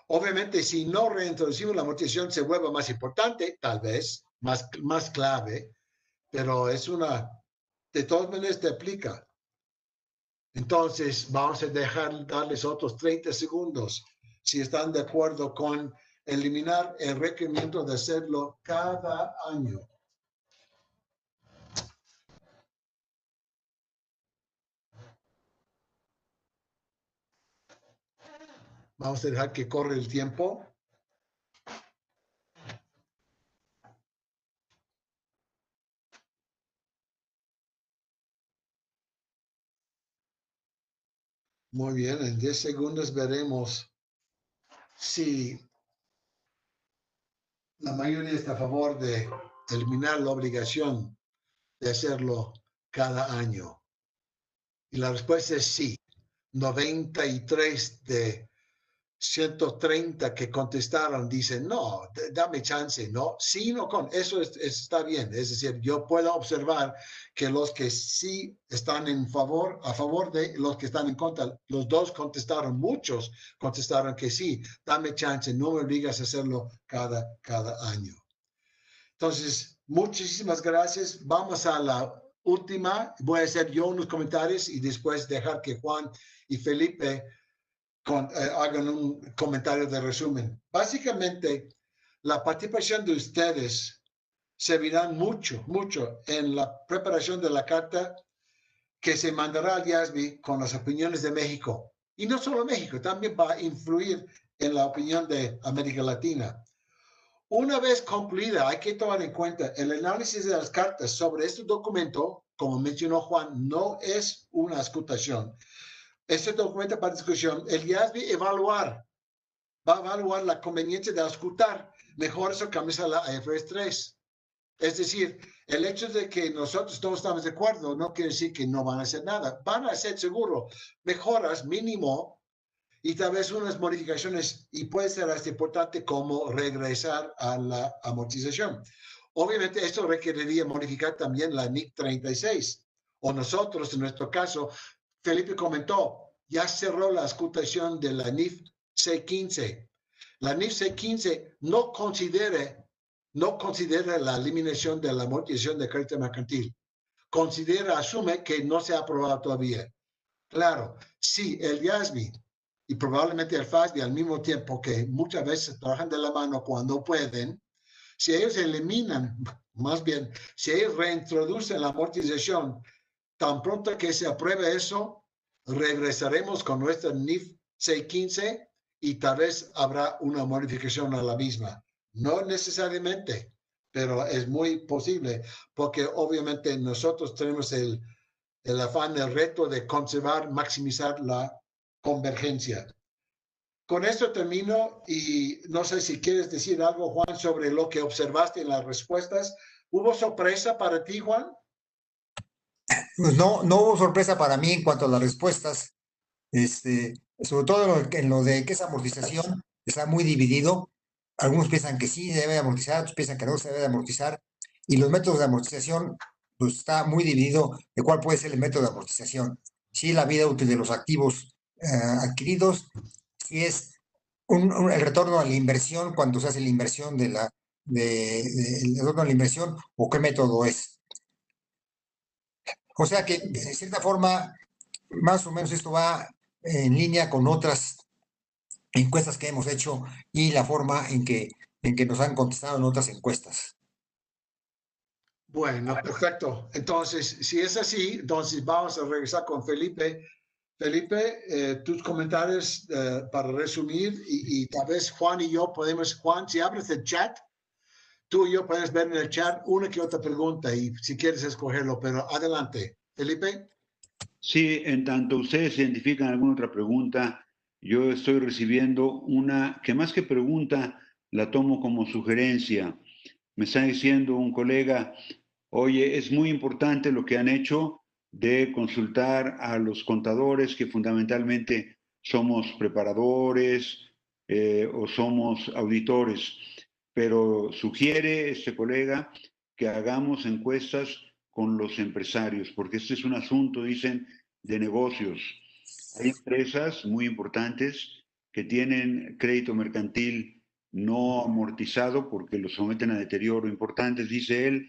Obviamente, si no reintroducimos la amortización, se vuelve más importante, tal vez, más clave, pero es de todas maneras te aplica. Entonces, vamos a darles otros 30 segundos si están de acuerdo con eliminar el requerimiento de hacerlo cada año. Vamos a dejar que corre el tiempo. Muy bien, en 10 segundos veremos si la mayoría está a favor de eliminar la obligación de hacerlo cada año. Y la respuesta es sí. 93 de 130 que contestaron dicen, no, dame chance, ¿no? Sí, no, con eso está bien. Es decir, yo puedo observar que los que sí están a favor de los que están en contra, los dos contestaron, muchos contestaron que sí, dame chance, no me obligas a hacerlo cada año. Entonces, muchísimas gracias. Vamos a la última. Voy a hacer yo unos comentarios y después dejar que Juan y Felipe hagan un comentario de resumen. Básicamente, la participación de ustedes servirá mucho en la preparación de la carta que se mandará al IASB con las opiniones de México. Y no solo México, también va a influir en la opinión de América Latina. Una vez concluida, hay que tomar en cuenta el análisis de las cartas sobre este documento, como mencionó Juan, no es una escrutación. Este documento para discusión, el IASB va a evaluar la conveniencia de escrutar mejoras o cambios a la IFRS 3. Es decir, el hecho de que nosotros todos estamos de acuerdo no quiere decir que no van a hacer nada. Van a hacer seguro mejoras mínimo y tal vez unas modificaciones, y puede ser hasta importante como regresar a la amortización. Obviamente esto requeriría modificar también la NIC 36, o nosotros en nuestro caso, Felipe comentó, ya cerró la escrutación de la NIF C15. La NIF C15 no considera la eliminación de la amortización de crédito mercantil. Asume que no se ha aprobado todavía. Claro, sí, el IASB y probablemente el FASB al mismo tiempo, que muchas veces trabajan de la mano cuando pueden, si ellos eliminan, más bien, si ellos reintroducen la amortización, tan pronto que se apruebe eso, regresaremos con nuestra NIF 615 y tal vez habrá una modificación a la misma. No necesariamente, pero es muy posible, porque obviamente nosotros tenemos el afán, el reto de conservar, maximizar la convergencia. Con esto termino y no sé si quieres decir algo, Juan, sobre lo que observaste en las respuestas. ¿Hubo sorpresa para ti, Juan? Pues no hubo sorpresa para mí en cuanto a las respuestas. Sobre todo en lo de que esa amortización está muy dividido. Algunos piensan que sí debe amortizar, otros piensan que no se debe amortizar. Y los métodos de amortización, pues está muy dividido de cuál puede ser el método de amortización. Si la vida útil de los activos adquiridos, si es el retorno a la inversión cuando se hace la inversión el retorno a la inversión, o qué método es. O sea que, de cierta forma, más o menos esto va en línea con otras encuestas que hemos hecho y la forma en que nos han contestado en otras encuestas. Bueno, perfecto. Entonces, si es así, entonces vamos a regresar con Felipe. Felipe, tus comentarios para resumir y tal vez Juan y yo podemos, Juan, si abres el chat, tú y yo podemos ver en el chat una que otra pregunta y si quieres escogerlo, pero adelante. Felipe. Sí, en tanto ustedes identifican alguna otra pregunta, yo estoy recibiendo una que más que pregunta la tomo como sugerencia. Me está diciendo un colega, oye, es muy importante lo que han hecho de consultar a los contadores, que fundamentalmente somos preparadores o somos auditores, pero sugiere este colega que hagamos encuestas con los empresarios, porque este es un asunto, dicen, de negocios. Hay empresas muy importantes que tienen crédito mercantil no amortizado porque lo someten a deterioro importantes, dice él,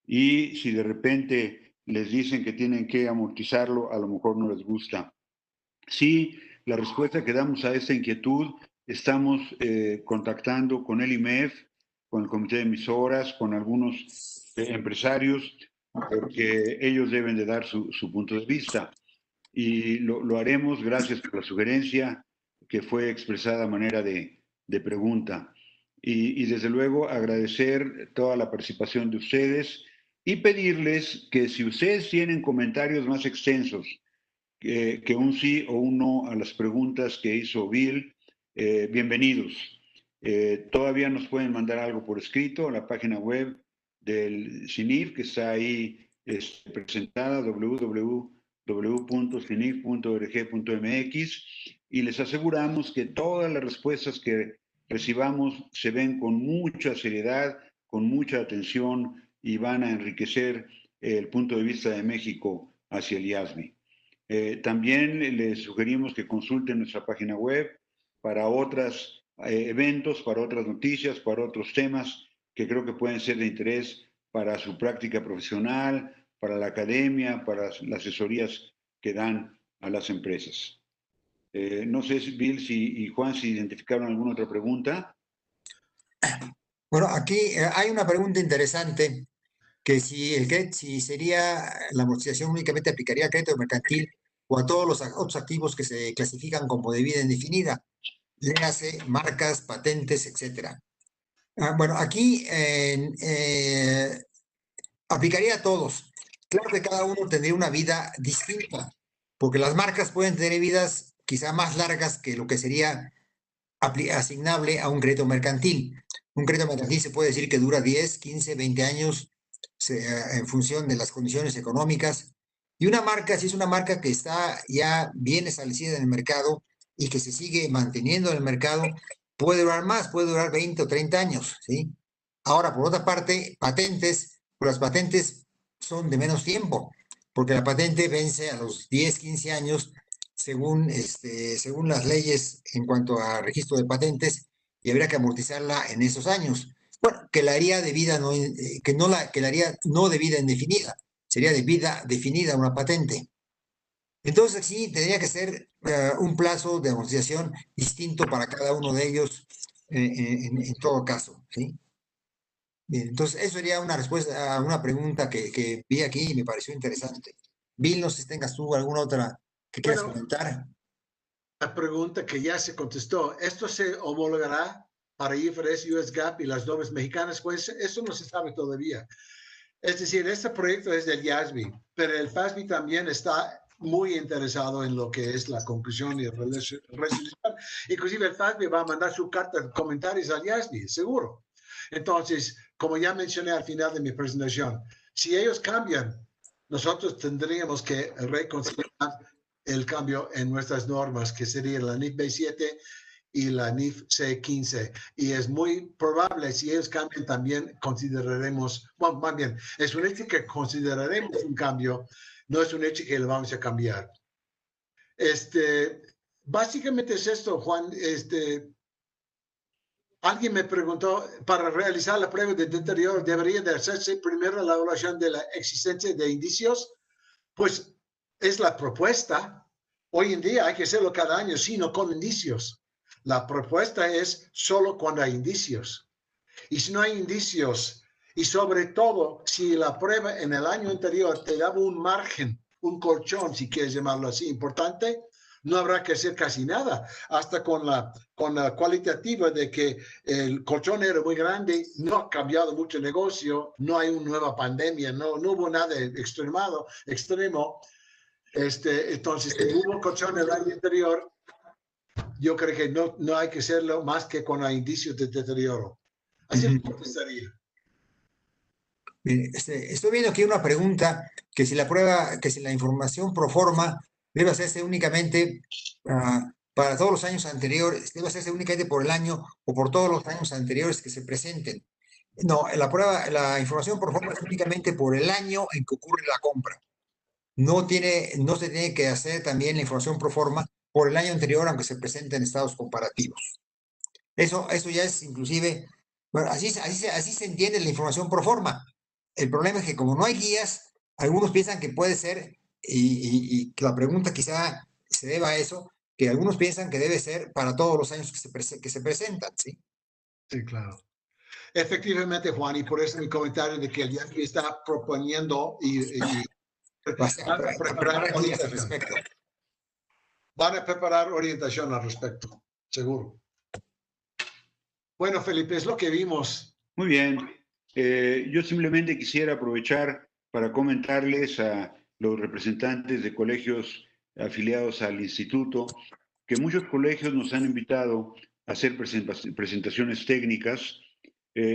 y si de repente les dicen que tienen que amortizarlo, a lo mejor no les gusta. Sí, la respuesta que damos a esta inquietud, estamos contactando con el IMEF, con el Comité de Emisoras, con algunos empresarios, porque ellos deben de dar su punto de vista. Y lo haremos gracias por la sugerencia que fue expresada a manera de pregunta. Y desde luego agradecer toda la participación de ustedes y pedirles que si ustedes tienen comentarios más extensos que un sí o un no a las preguntas que hizo Bill, bienvenidos. Todavía nos pueden mandar algo por escrito a la página web del CINIF, que está ahí presentada, www.cinif.org.mx, y les aseguramos que todas las respuestas que recibamos se ven con mucha seriedad, con mucha atención, y van a enriquecer el punto de vista de México hacia el IASMI. También les sugerimos que consulten nuestra página web para otros eventos, para otras noticias, para otros temas que creo que pueden ser de interés para su práctica profesional, para la academia, para las asesorías que dan a las empresas. No sé, Bill y Juan, si identificaron alguna otra pregunta. Bueno, aquí hay una pregunta interesante, que si sería la amortización únicamente aplicaría al crédito mercantil o a todos los otros activos que se clasifican como de vida indefinida, léase marcas, patentes, etcétera. Bueno, aquí aplicaría a todos. Claro que cada uno tendría una vida distinta, porque las marcas pueden tener vidas quizá más largas que lo que sería asignable a un crédito mercantil. Un crédito mercantil se puede decir que dura 10, 15, 20 años en función de las condiciones económicas. Y una marca, si es una marca que está ya bien establecida en el mercado y que se sigue manteniendo en el mercado, puede durar más, puede durar 20 o 30 años, ¿sí? Ahora, por otra parte, patentes, pues las patentes son de menos tiempo, porque la patente vence a los 10, 15 años según las leyes en cuanto a registro de patentes, y habría que amortizarla en esos años. Bueno, que la haría de vida no, que la haría no de vida indefinida, sería de vida definida una patente. Entonces sí, tendría que ser un plazo de amortización distinto para cada uno de ellos en todo caso, ¿sí? Bien, entonces eso sería una respuesta a una pregunta que vi aquí y me pareció interesante. Bill, no sé si tengas tú alguna otra que quieras comentar. La pregunta que ya se contestó, ¿esto se homologará para IFRS, US GAAP y las normas mexicanas? Pues eso no se sabe todavía. Es decir, este proyecto es del IASB, pero el FASB también está muy interesado en lo que es la conclusión y resolución. Inclusive el FASB va a mandar su carta de comentarios al IASB, seguro. Entonces, como ya mencioné al final de mi presentación, si ellos cambian, nosotros tendríamos que reconsiderar el cambio en nuestras normas, que sería la NIF B7 y la NIF C15. Y es muy probable, si ellos cambian, también consideraremos, bueno, más bien, es un hecho que consideraremos un cambio, no es un hecho que lo vamos a cambiar. Básicamente es esto, Juan. Alguien me preguntó, para realizar la prueba de deterioro, ¿debería de hacerse primero la evaluación de la existencia de indicios? Pues es la propuesta. Hoy en día hay que hacerlo cada año, sino con indicios. La propuesta es solo cuando hay indicios. Y si no hay indicios, y sobre todo, si la prueba en el año anterior te daba un margen, un colchón, si quieres llamarlo así, importante, no habrá que hacer casi nada. Hasta con la cualitativa de que el colchón era muy grande, no ha cambiado mucho el negocio, no hay una nueva pandemia, no hubo nada extremo. Entonces, si hubo colchón el año anterior, yo creo que no hay que hacerlo más que con los indicios de deterioro. Así me contestaría. Estoy viendo aquí una pregunta, que si la información pro forma debe hacerse únicamente para todos los años anteriores, debe hacerse únicamente por el año o por todos los años anteriores que se presenten. No, la información pro forma es únicamente por el año en que ocurre la compra. No se tiene que hacer también la información pro forma por el año anterior, aunque se presenten estados comparativos. Eso ya es inclusive, bueno, así se entiende la información pro forma. El problema es que como no hay guías, Algunos piensan que puede ser, y que la pregunta quizá se deba a eso, que algunos piensan que debe ser para todos los años que se presentan, ¿sí? Sí, claro. Efectivamente, Juan, y por eso mi comentario de que el IANPI está proponiendo y van a preparar orientación. Van a preparar orientación al respecto, seguro. Bueno, Felipe, es lo que vimos. Muy bien. Yo simplemente quisiera aprovechar para comentarles a los representantes de colegios afiliados al instituto que muchos colegios nos han invitado a hacer presentaciones técnicas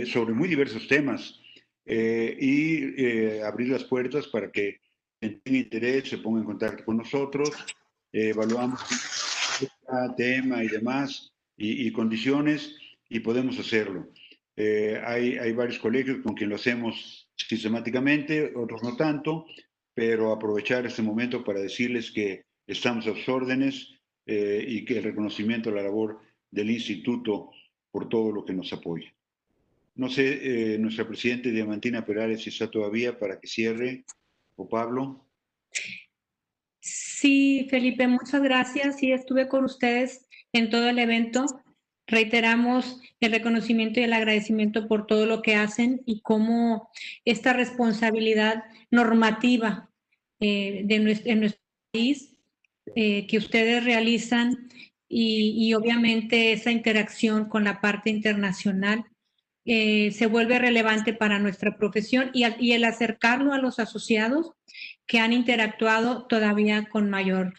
sobre muy diversos temas y abrir las puertas para que quien tenga interés se ponga en contacto con nosotros. Evaluamos cada tema y demás y condiciones y podemos hacerlo. Hay varios colegios con quien lo hacemos sistemáticamente, otros no tanto, pero aprovechar este momento para decirles que estamos a sus órdenes y que el reconocimiento a la labor del instituto por todo lo que nos apoya. No sé, nuestra presidenta Diamantina Perales, si está todavía para que cierre, o Pablo. Sí, Felipe, muchas gracias. Sí, estuve con ustedes en todo el evento. Reiteramos el reconocimiento y el agradecimiento por todo lo que hacen y cómo esta responsabilidad normativa en nuestro país que ustedes realizan y obviamente esa interacción con la parte internacional se vuelve relevante para nuestra profesión y el acercarlo a los asociados que han interactuado todavía con mayor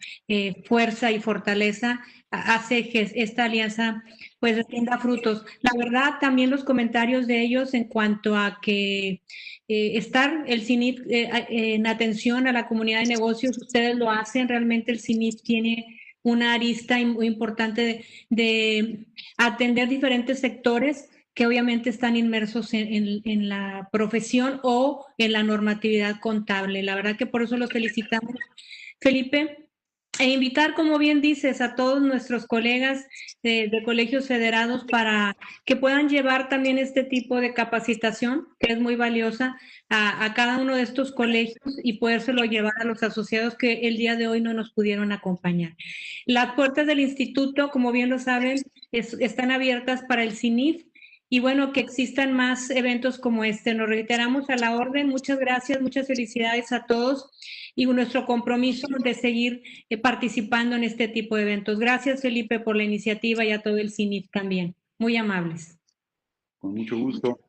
fuerza y fortaleza hace que esta alianza pues tenga frutos. La verdad, también los comentarios de ellos en cuanto a que estar el CINIF en atención a la comunidad de negocios, ustedes lo hacen, realmente el CINIF tiene una arista muy importante de atender diferentes sectores que obviamente están inmersos en la profesión o en la normatividad contable. La verdad que por eso los felicitamos, Felipe, e invitar, como bien dices, a todos nuestros colegas de colegios federados para que puedan llevar también este tipo de capacitación, que es muy valiosa, a cada uno de estos colegios y podérselo llevar a los asociados que el día de hoy no nos pudieron acompañar. Las puertas del instituto, como bien lo saben, están abiertas para el CINIF, y bueno, que existan más eventos como este. Nos reiteramos a la orden. Muchas gracias, muchas felicidades a todos y nuestro compromiso de seguir participando en este tipo de eventos. Gracias, Felipe, por la iniciativa y a todo el CINIF también. Muy amables. Con mucho gusto.